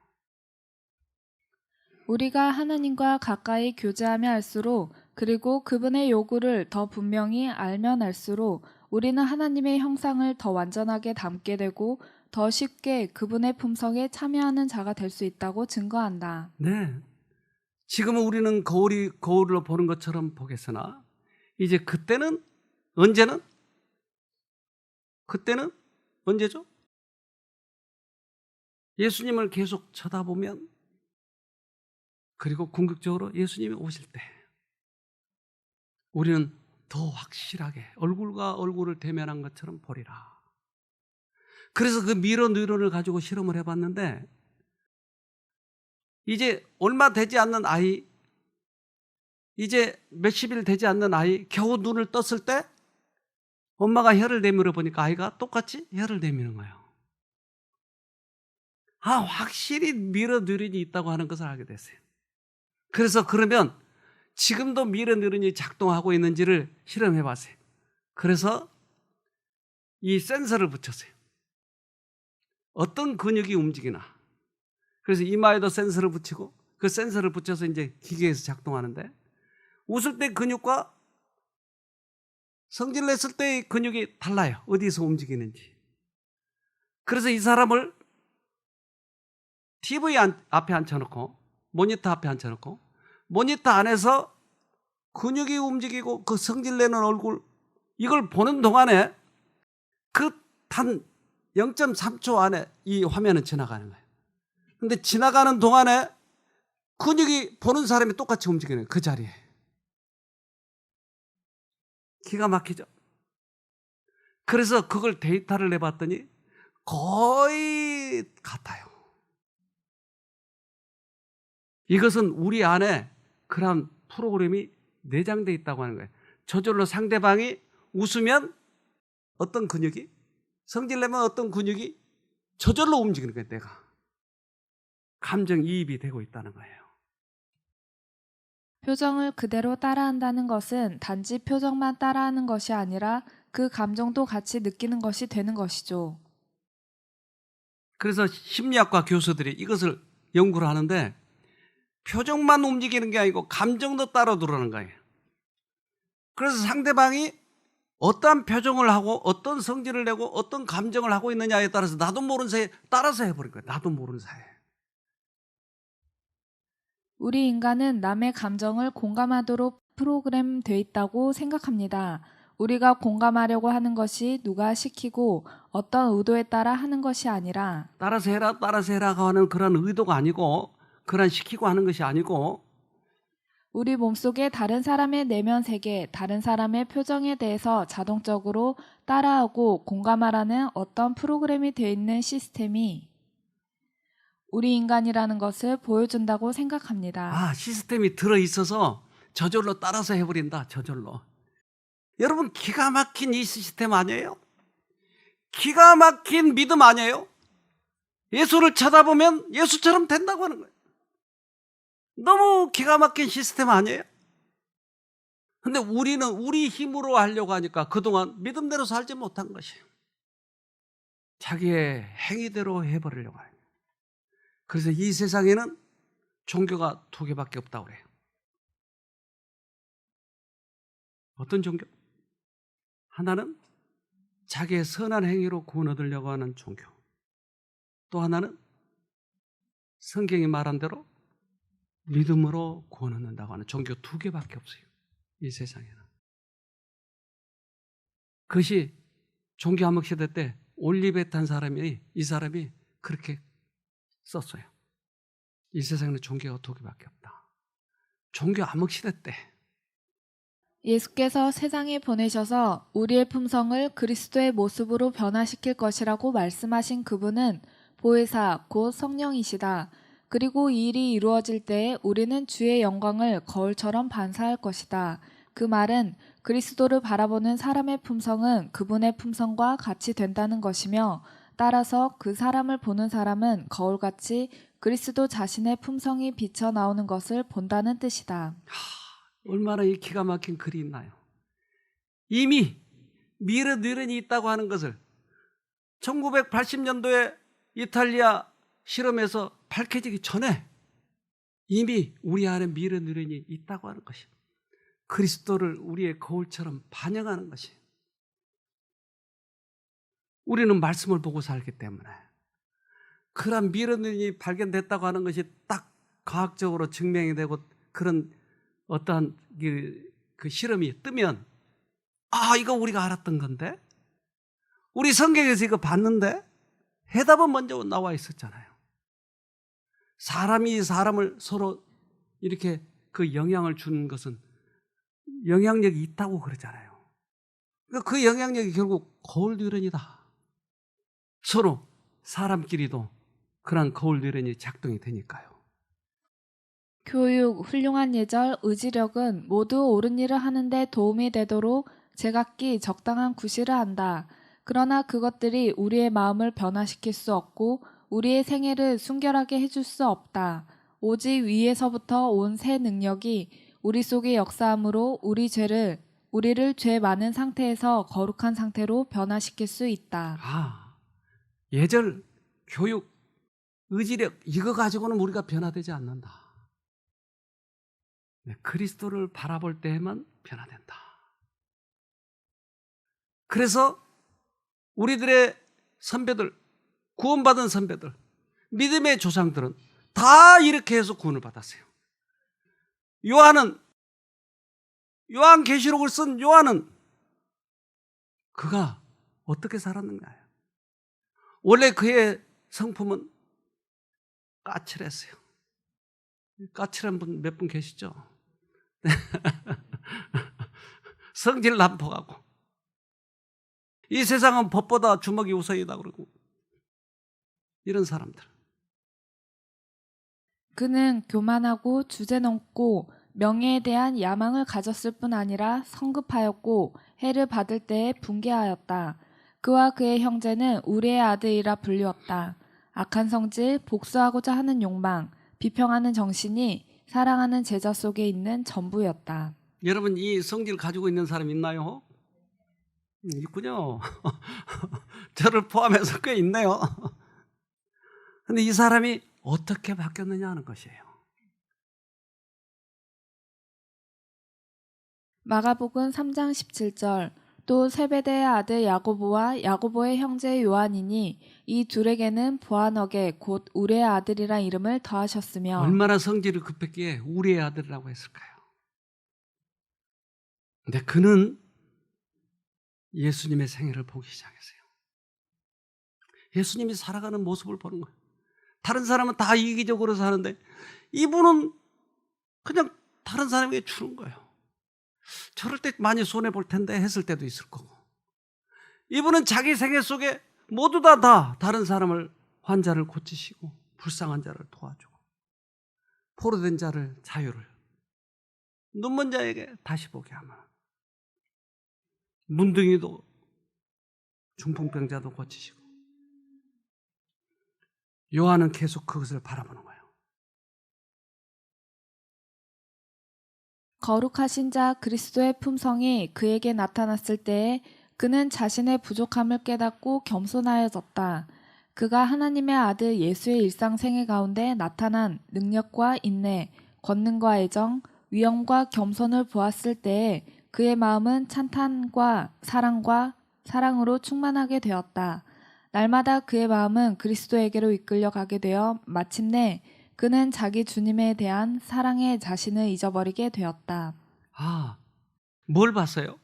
우리가 하나님과 가까이 교제하며 할수록 그리고 그분의 요구를 더 분명히 알면 알수록 우리는 하나님의 형상을 더 완전하게 담게 되고 더 쉽게 그분의 품성에 참여하는 자가 될 수 있다고 증거한다. 네. 지금은 우리는 거울로 보는 것처럼 보겠으나 이제 그때는 언제는? 그때는 언제죠? 예수님을 계속 쳐다보면 그리고 궁극적으로 예수님이 오실 때 우리는 더 확실하게 얼굴과 얼굴을 대면한 것처럼 보리라. 그래서 그 미러 뉴런을 가지고 실험을 해봤는데 이제 얼마 되지 않는 아이, 이제 몇십일 되지 않는 아이 겨우 눈을 떴을 때 엄마가 혀를 내밀어 보니까 아이가 똑같이 혀를 내미는 거예요. 확실히 미러 뉴런이 있다고 하는 것을 알게 됐어요. 그래서 그러면 지금도 미러 뉴런이 작동하고 있는지를 실험해 봤어요. 그래서 이 센서를 붙였어요. 어떤 근육이 움직이나. 그래서 이마에도 센서를 붙이고 그 센서를 붙여서 이제 기계에서 작동하는데 웃을 때 근육과 성질 냈을 때의 근육이 달라요. 어디서 움직이는지. 그래서 이 사람을 TV 앞에 앉혀놓고 모니터 앞에 앉혀놓고 모니터 안에서 근육이 움직이고 그 성질 내는 얼굴 이걸 보는 동안에 그 단 0.3초 안에 이 화면은 지나가는 거예요. 근데 지나가는 동안에 근육이 보는 사람이 똑같이 움직이는 거예요. 그 자리에. 기가 막히죠. 그래서 그걸 데이터를 내봤더니 거의 같아요. 이것은 우리 안에 그런 프로그램이 내장되어 있다고 하는 거예요. 저절로 상대방이 웃으면 어떤 근육이, 성질내면 어떤 근육이 저절로 움직이는 거예요. 내가. 감정이입이 되고 있다는 거예요. 표정을 그대로 따라한다는 것은 단지 표정만 따라하는 것이 아니라 그 감정도 같이 느끼는 것이 되는 것이죠. 그래서 심리학과 교수들이 이것을 연구를 하는데 표정만 움직이는 게 아니고 감정도 따라 들어오는 거예요. 그래서 상대방이 어떠한 표정을 하고 어떤 성질을 내고 어떤 감정을 하고 있느냐에 따라서 나도 모르는 사이에 따라서 해버린 거예요. 나도 모르는 사이에. 우리 인간은 남의 감정을 공감하도록 프로그램돼 있다고 생각합니다. 우리가 공감하려고 하는 것이 누가 시키고 어떤 의도에 따라 하는 것이 아니라 따라서 해라 하는 그런 의도가 아니고 그런 시키고 하는 것이 아니고 우리 몸속에 다른 사람의 내면 세계, 다른 사람의 표정에 대해서 자동적으로 따라하고 공감하라는 어떤 프로그램이 되어 있는 시스템이 우리 인간이라는 것을 보여준다고 생각합니다. 시스템이 들어있어서 저절로 따라서 해버린다. 저절로. 여러분 기가 막힌 이 시스템 아니에요? 기가 막힌 믿음 아니에요? 예수를 쳐다보면 예수처럼 된다고 하는 거예요. 너무 기가 막힌 시스템 아니에요? 근데 우리는 우리 힘으로 하려고 하니까 그동안 믿음대로 살지 못한 것이에요. 자기의 행위대로 해버리려고 해요. 그래서 이 세상에는 종교가 두 개밖에 없다고 그래요. 어떤 종교? 하나는 자기의 선한 행위로 구원 얻으려고 하는 종교. 또 하나는 성경이 말한 대로 믿음으로 구원 얻는다고 하는 종교 두 개밖에 없어요. 이 세상에는. 그것이 종교 암흑 시대 때 올리베탄 사람이 이 사람이 그렇게 썼어요. 이 세상에는 종교가 두 개밖에 없다. 종교 암흑 시대 때 예수께서 세상에 보내셔서 우리의 품성을 그리스도의 모습으로 변화시킬 것이라고 말씀하신 그분은 보혜사 곧 성령이시다. 그리고 이 일이 이루어질 때에 우리는 주의 영광을 거울처럼 반사할 것이다. 그 말은 그리스도를 바라보는 사람의 품성은 그분의 품성과 같이 된다는 것이며, 따라서 그 사람을 보는 사람은 거울같이 그리스도 자신의 품성이 비쳐 나오는 것을 본다는 뜻이다. 얼마나 이 기가 막힌 글이 있나요? 이미 미르느른이 있다고 하는 것을 1980년도에 이탈리아 실험에서 밝혀지기 전에 이미 우리 안에 미르느른이 있다고 하는 것이, 그리스도를 우리의 거울처럼 반영하는 것이, 우리는 말씀을 보고 살기 때문에 그런 미르느른이 발견됐다고 하는 것이 딱 과학적으로 증명이 되고 그런 어떠한 그 실험이 뜨면, 아, 이거 우리가 알았던 건데, 우리 성경에서 이거 봤는데, 해답은 먼저 나와 있었잖아요. 사람이 사람을 서로 이렇게 그 영향을 주는 것은 영향력이 있다고 그러잖아요. 그러니까 그 영향력이 결국 거울뉘러이다. 서로 사람끼리도 그런 거울뉘러이 작동이 되니까요. 교육, 훌륭한 예절, 의지력은 모두 옳은 일을 하는데 도움이 되도록 제각기 적당한 구실을 한다. 그러나 그것들이 우리의 마음을 변화시킬 수 없고 우리의 생애를 순결하게 해줄 수 없다. 오직 위에서부터 온 새 능력이 우리 속에 역사함으로 우리를 죄 많은 상태에서 거룩한 상태로 변화시킬 수 있다. 예절, 교육, 의지력, 이거 가지고는 우리가 변화되지 않는다. 그리스도를 바라볼 때에만 변화된다. 그래서 우리들의 선배들, 구원받은 선배들, 믿음의 조상들은 다 이렇게 해서 구원을 받았어요. 요한계시록을 쓴 요한은 그가 어떻게 살았는가요? 원래 그의 성품은 까칠했어요. 까칠한 분 몇 분 계시죠? 성질 난폭하고, 이 세상은 법보다 주먹이 우선이다 그러고, 이런 사람들. 그는 교만하고 주제넘고 명예에 대한 야망을 가졌을 뿐 아니라 성급하였고 해를 받을 때에 분개하였다. 그와 그의 형제는 우리의 아들이라 불리웠다. 악한 성질, 복수하고자 하는 욕망, 비평하는 정신이 사랑하는 제자 속에 있는 전부였다. 여러분, 이 성질 가지고 있는 사람 있나요? 있군요. 저를 포함해서 꽤 있네요. 근데 이 사람이 어떻게 바뀌었느냐 하는 것이에요. 마가복음 3장 17절, 또 세베대의 아들 야고보와 야고보의 형제 요한이니 이 둘에게는 보아너게 곧 우리의 아들이라 이름을 더하셨으며. 얼마나 성질을 급했기에 우리의 아들이라고 했을까요? 근데 그는 예수님의 생애를 보기 시작했어요. 예수님이 살아가는 모습을 보는 거예요. 다른 사람은 다 이기적으로 사는데 이분은 그냥 다른 사람에게 주는 거예요. 저럴 때 많이 손해볼 텐데 했을 때도 있을 거고, 이분은 자기 생애 속에 모두 다 다른 사람을, 환자를 고치시고 불쌍한 자를 도와주고 포로된 자를 자유를, 눈먼 자에게 다시 보게 하며, 문둥이도 중풍병자도 고치시고. 요한은 계속 그것을 바라보는 거예요. 거룩하신 자 그리스도의 품성이 그에게 나타났을 때에 그는 자신의 부족함을 깨닫고 겸손하여졌다. 그가 하나님의 아들 예수의 일상생애 가운데 나타난 능력과 인내, 권능과 애정, 위엄과 겸손을 보았을 때에 그의 마음은 찬탄과 사랑으로 충만하게 되었다. 날마다 그의 마음은 그리스도에게로 이끌려 가게 되어 마침내 그는 자기 주님에 대한 사랑에 자신을 잊어버리게 되었다. 뭘 봤어요?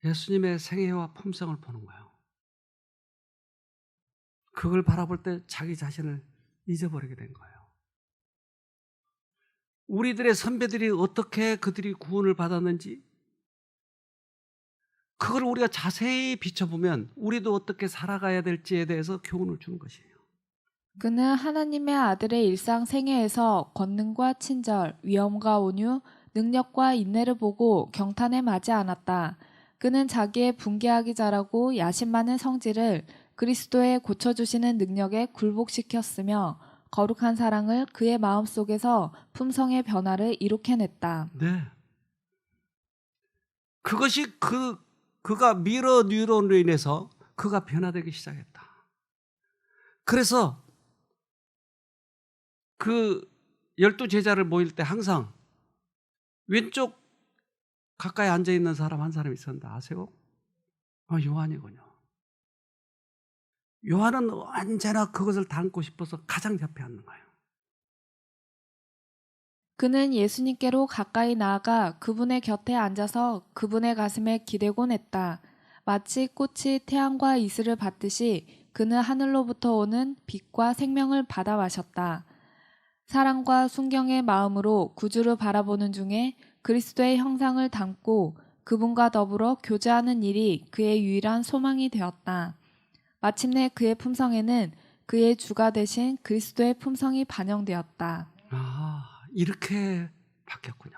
예수님의 생애와 품성을 보는 거예요. 그걸 바라볼 때 자기 자신을 잊어버리게 된 거예요. 우리들의 선배들이 어떻게 그들이 구원을 받았는지, 그걸 우리가 자세히 비춰보면 우리도 어떻게 살아가야 될지에 대해서 교훈을 주는 것이에요. 그는 하나님의 아들의 일상 생애에서 권능과 친절, 위엄과 온유, 능력과 인내를 보고 경탄에 마지 않았다. 그는 자기의 분개하기 잘하고 야심 많은 성질을 그리스도의 고쳐주시는 능력에 굴복시켰으며 거룩한 사랑을 그의 마음속에서 품성의 변화를 이룩해냈다. 네. 그것이 그가 미러 뉴런으로 인해서 그가 변화되기 시작했다. 그래서 그 12제자를 모일 때 항상 왼쪽 가까이 앉아있는 사람 한 사람이 있었는데 아세요? 요한이군요. 요한은 언제나 그것을 담고 싶어서 가장 옆에 앉는 거예요. 그는 예수님께로 가까이 나아가 그분의 곁에 앉아서 그분의 가슴에 기대곤 했다. 마치 꽃이 태양과 이슬을 받듯이 그는 하늘로부터 오는 빛과 생명을 받아 마셨다. 사랑과 순경의 마음으로 구주를 바라보는 중에 그리스도의 형상을 담고 그분과 더불어 교제하는 일이 그의 유일한 소망이 되었다. 마침내 그의 품성에는 그의 주가 되신 그리스도의 품성이 반영되었다. 이렇게 바뀌었군요.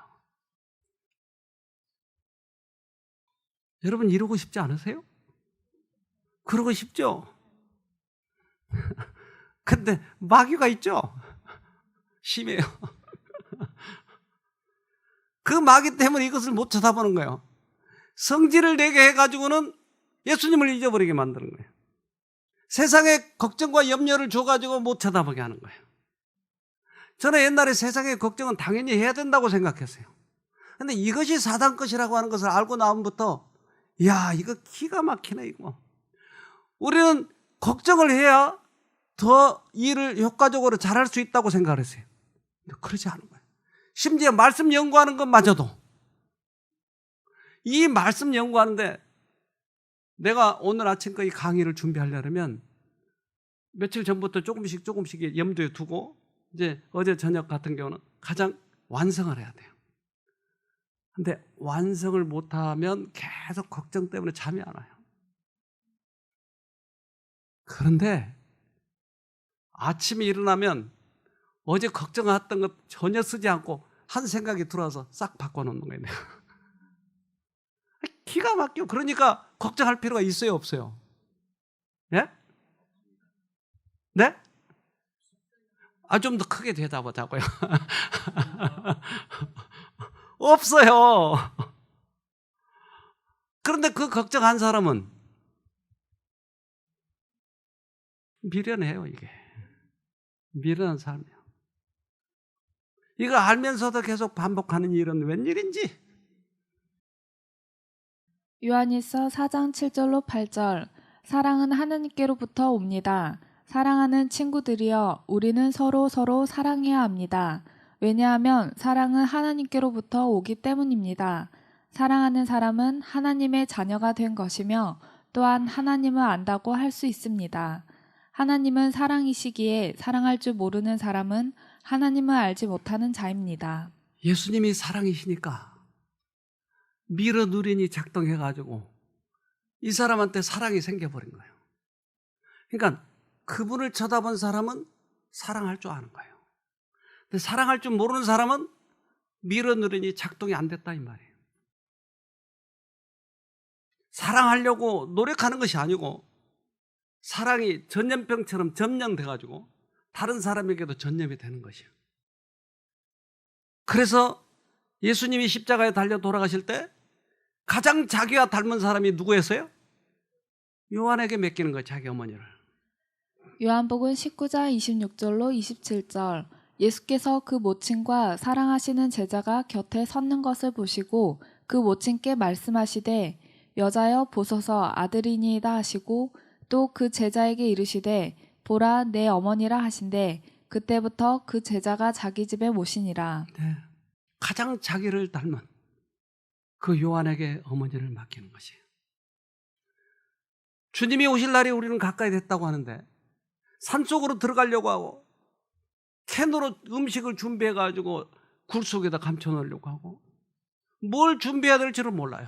여러분 이러고 싶지 않으세요? 그러고 싶죠? 근데 마귀가 있죠? 심해요. 그 마귀 때문에 이것을 못 쳐다보는 거예요. 성질을 내게 해가지고는 예수님을 잊어버리게 만드는 거예요. 세상에 걱정과 염려를 줘가지고 못 쳐다보게 하는 거예요. 저는 옛날에 세상의 걱정은 당연히 해야 된다고 생각했어요. 근데 이것이 사단 것이라고 하는 것을 알고 나면부터 이거 기가 막히네 이거. 우리는 걱정을 해야 더 일을 효과적으로 잘할 수 있다고 생각을 했어요. 근데 그러지 않은 거예요. 심지어 말씀 연구하는 것마저도 이 말씀 연구하는데 내가 오늘 아침까지 강의를 준비하려면 며칠 전부터 조금씩 염두에 두고 이제 어제 저녁 같은 경우는 가장 완성을 해야 돼요. 근데 완성을 못하면 계속 걱정 때문에 잠이 안 와요. 그런데 아침에 일어나면 어제 걱정했던 것 전혀 쓰지 않고 한 생각이 들어와서 싹 바꿔놓는 거예요. 기가 막혀. 그러니까 걱정할 필요가 있어요, 없어요? 예? 네? 좀 더 크게 대답하자고요. 없어요. 그런데 그 걱정한 사람은 미련해요, 이게. 미련한 삶이에요. 이거 알면서도 계속 반복하는 일은 웬일인지. 요한일서 4장 7절로 8절. 사랑은 하나님께로부터 옵니다. 사랑하는 친구들이여, 우리는 서로 사랑해야 합니다. 왜냐하면 사랑은 하나님께로부터 오기 때문입니다. 사랑하는 사람은 하나님의 자녀가 된 것이며 또한 하나님을 안다고 할 수 있습니다. 하나님은 사랑이시기에 사랑할 줄 모르는 사람은 하나님을 알지 못하는 자입니다. 예수님이 사랑이시니까 미러 누린이 작동해가지고 이 사람한테 사랑이 생겨버린 거예요. 그러니까 그분을 쳐다본 사람은 사랑할 줄 아는 거예요. 근데 사랑할 줄 모르는 사람은 미러 누린이 작동이 안 됐다 이 말이에요. 사랑하려고 노력하는 것이 아니고 사랑이 전염병처럼 점령돼가지고 다른 사람에게도 전염이 되는 것이에요. 그래서 예수님이 십자가에 달려 돌아가실 때 가장 자기와 닮은 사람이 누구였어요? 요한에게 맡기는 거예요, 자기 어머니를. 요한복음 19장 26절로 27절. 예수께서 그 모친과 사랑하시는 제자가 곁에 섰는 것을 보시고 그 모친께 말씀하시되 여자여 보소서 아들이니이다 하시고 또 그 제자에게 이르시되 보라 내 어머니라 하신대 그때부터 그 제자가 자기 집에 모시니라. 네. 가장 자기를 닮은 그 요한에게 어머니를 맡기는 것이에요. 주님이 오실 날이 우리는 가까이 됐다고 하는데 산속으로 들어가려고 하고 캔으로 음식을 준비해가지고 굴 속에다 감춰놓으려고 하고 뭘 준비해야 될지를 몰라요.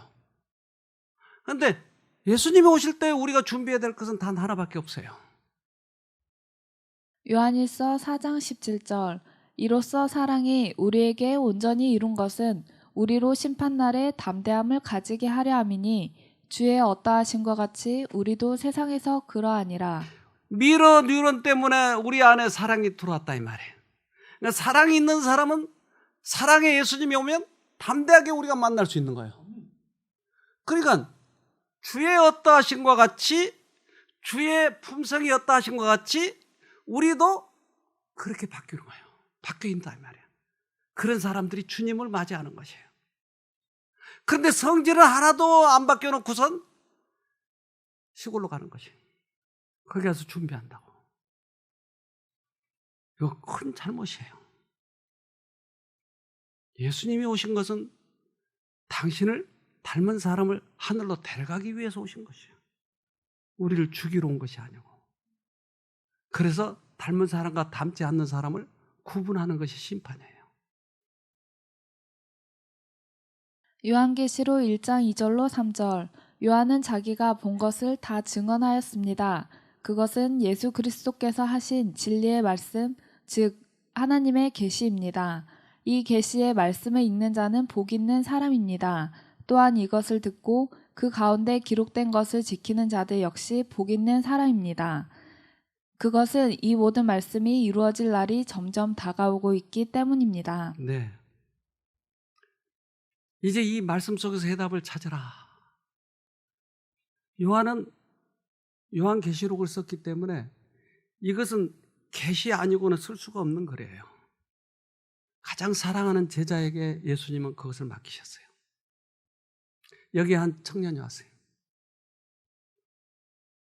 그런데 예수님이 오실 때 우리가 준비해야 될 것은 단 하나밖에 없어요. 요한일서 4장 17절 이로써 사랑이 우리에게 온전히 이룬 것은 우리로 심판날에 담대함을 가지게 하려 함이니 주의 어떠하심과 같이 우리도 세상에서 그러하니라. 미러 뉴런 때문에 우리 안에 사랑이 들어왔다 이 말이에요. 그러니까 사랑이 있는 사람은 사랑의 예수님이 오면 담대하게 우리가 만날 수 있는 거예요. 그러니까 주의 어떠하심과 같이, 주의 품성이 어떠하심과 같이 우리도 그렇게 바뀌는 거예요. 바뀌어 있다 이 말이에요. 그런 사람들이 주님을 맞이하는 것이에요. 그런데 성질을 하나도 안 바뀌어 놓고선 시골로 가는 것이에요. 거기 가서 준비한다고. 이거 큰 잘못이에요. 예수님이 오신 것은 당신을 닮은 사람을 하늘로 데려가기 위해서 오신 것이에요. 우리를 죽이러 온 것이 아니고. 그래서 닮은 사람과 닮지 않는 사람을 구분하는 것이 심판이에요. 요한계시록 1장 2절로 3절 요한은 자기가 본 것을 다 증언하였습니다. 그것은 예수 그리스도께서 하신 진리의 말씀, 즉 하나님의 계시입니다. 이 계시의 말씀을 읽는 자는 복 있는 사람입니다. 또한 이것을 듣고 그 가운데 기록된 것을 지키는 자들 역시 복 있는 사람입니다. 그것은 이 모든 말씀이 이루어질 날이 점점 다가오고 있기 때문입니다. 네. 이제 이 말씀 속에서 해답을 찾으라. 요한은 요한계시록을 썼기 때문에 이것은 계시 아니고는 쓸 수가 없는 글이에요. 가장 사랑하는 제자에게 예수님은 그것을 맡기셨어요. 여기에 한 청년이 왔어요.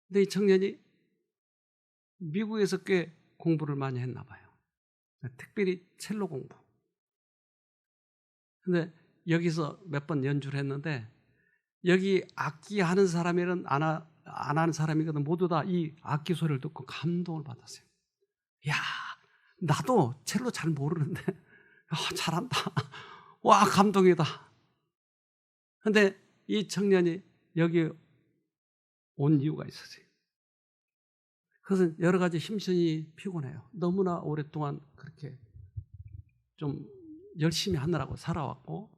근데 이 청년이 미국에서 꽤 공부를 많이 했나 봐요. 특별히 첼로 공부. 근데 여기서 몇 번 연주를 했는데 여기 악기 하는 사람이든 안 하는 사람이든 모두 다 이 악기 소리를 듣고 감동을 받았어요. 야, 나도 첼로 잘 모르는데 잘한다. 와, 감동이다. 근데 이 청년이 여기 온 이유가 있었어요. 그것은 여러 가지 심신이 피곤해요. 너무나 오랫동안 그렇게 좀 열심히 하느라고 살아왔고,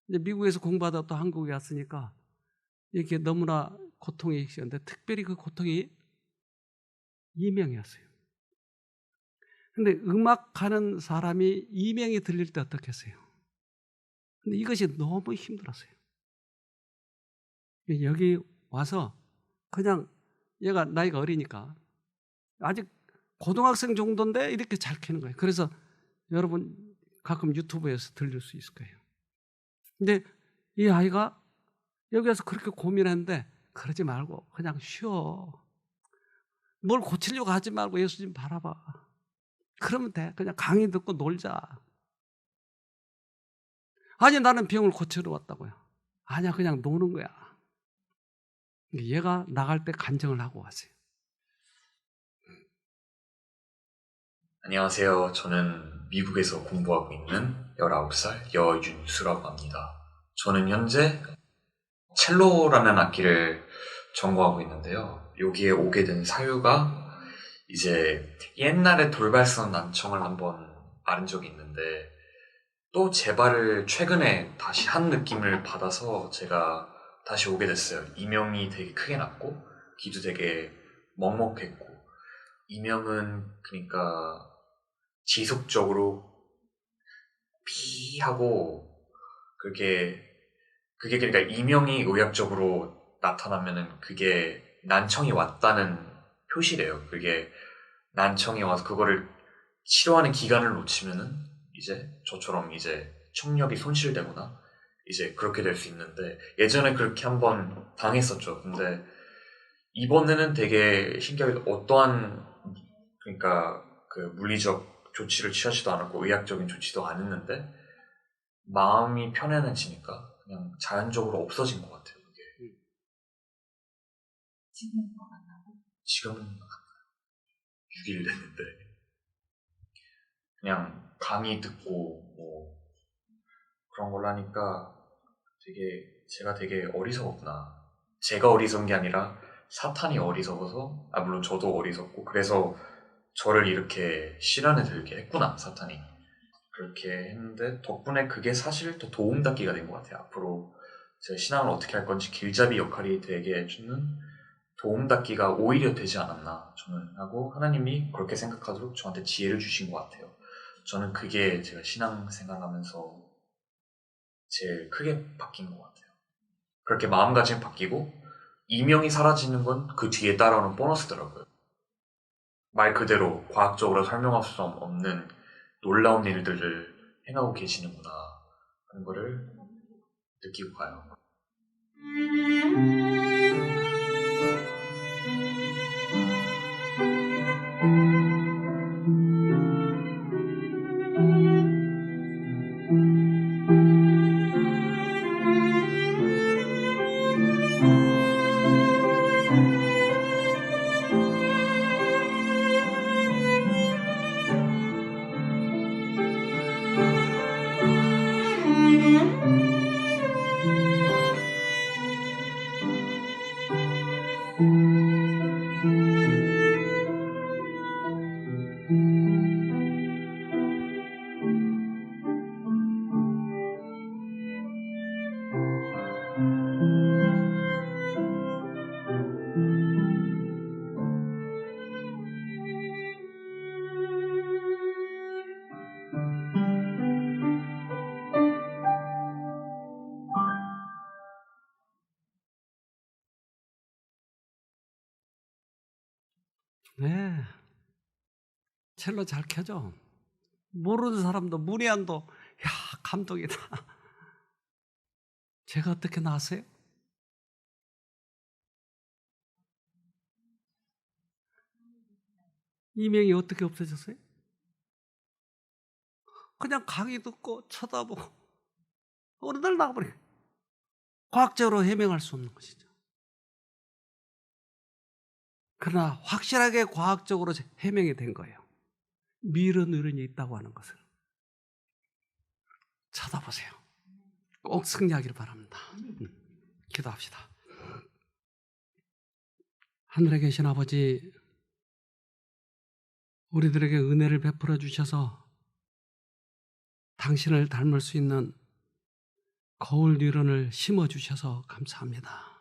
이제 미국에서 공부하다 또 한국에 왔으니까 이렇게 너무나 고통이 있었는데 특별히 그 고통이 이명이었어요. 근데 음악하는 사람이 이명이 들릴 때 어떻겠어요? 근데 이것이 너무 힘들었어요. 여기 와서 그냥 얘가 나이가 어리니까 아직 고등학생 정도인데 이렇게 잘 캐는 거예요. 그래서 여러분 가끔 유튜브에서 들릴 수 있을 거예요. 근데 이 아이가 여기 와서 그렇게 고민했는데 그러지 말고 그냥 쉬어. 뭘 고치려고 하지 말고 예수님 바라봐. 그러면 돼. 그냥 강의 듣고 놀자. 아니 나는 병을 고치러 왔다고요. 아니야 그냥 노는 거야. 얘가 나갈 때 간증을 하고 왔어요. 안녕하세요. 저는 미국에서 공부하고 있는 19살 여윤수라고 합니다. 저는 현재 첼로라는 악기를 전공하고 있는데요. 여기에 오게 된 사유가 이제 옛날에 돌발성 난청을 한번 앓은 적이 있는데 또 재발을 최근에 다시 한 느낌을 받아서 제가 다시 오게 됐어요. 이명이 되게 크게 났고 귀도 되게 먹먹했고 이명은 그러니까 지속적으로 피 하고 그게 그러니까 이명이 의학적으로 나타나면은 그게 난청이 왔다는 표시래요. 그게 난청이 와서 그거를 치료하는 기간을 놓치면은 이제 저처럼 이제 청력이 손실되거나 이제 그렇게 될 수 있는데 예전에 그렇게 한번 당했었죠. 근데 이번에는 되게 신기하게 어떠한 그러니까 그 물리적 조치를 취하지도 않았고 의학적인 조치도 안 했는데 마음이 편안해지니까 그냥 자연적으로 없어진 것 같아요. 이게. 지금은 안 나고? 지금은 안 나요. 6일 됐는데 그냥 강의 듣고 뭐 그런 걸 하니까 되게 제가 되게 어리석었구나. 제가 어리석은 게 아니라 사탄이 어리석어서, 물론 저도 어리석고, 그래서 저를 이렇게 시련에 들게 했구나, 사탄이. 그렇게 했는데, 덕분에 그게 사실 더 도움닫기가 된 것 같아요. 앞으로 제 신앙을 어떻게 할 건지 길잡이 역할이 되게 해주는 도움닫기가 오히려 되지 않았나, 저는 하고, 하나님이 그렇게 생각하도록 저한테 지혜를 주신 것 같아요. 저는 그게 제가 신앙생활하면서 제일 크게 바뀐 것 같아요. 그렇게 마음가짐이 바뀌고 이명이 사라지는 건 그 뒤에 따라오는 보너스더라고요. 말 그대로 과학적으로 설명할 수 없는 놀라운 일들을 행하고 계시는구나 하는 거를 느끼고 가요. 네. 첼로 잘 켜죠? 모르는 사람도 문희안도 야 감동이다. 제가 어떻게 나왔어요? 이명이 어떻게 없어졌어요? 그냥 강의 듣고 쳐다보고 어느 날 나가버려요. 과학적으로 해명할 수 없는 것이죠. 그러나 확실하게 과학적으로 해명이 된 거예요. 미르누른이 있다고 하는 것을. 쳐다보세요. 꼭 승리하기를 바랍니다. 기도합시다. 하늘에 계신 아버지, 우리들에게 은혜를 베풀어 주셔서 당신을 닮을 수 있는 거울 뉴런을 심어 주셔서 감사합니다.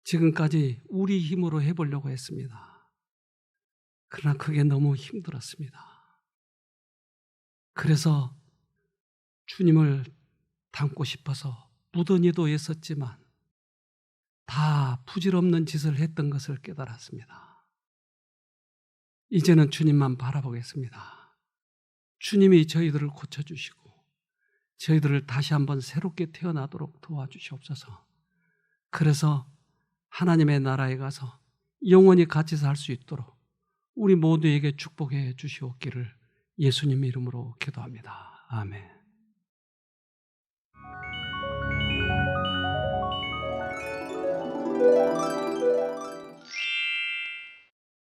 지금까지 우리 힘으로 해보려고 했습니다. 그러나 그게 너무 힘들었습니다. 그래서 주님을 닮고 싶어서 무던히도 애썼지만 다 부질없는 짓을 했던 것을 깨달았습니다. 이제는 주님만 바라보겠습니다. 주님이 저희들을 고쳐주시고 저희들을 다시 한번 새롭게 태어나도록 도와주시옵소서. 그래서 하나님의 나라에 가서 영원히 같이 살 수 있도록 우리 모두에게 축복해 주시옵기를 예수님 이름으로 기도합니다. 아멘.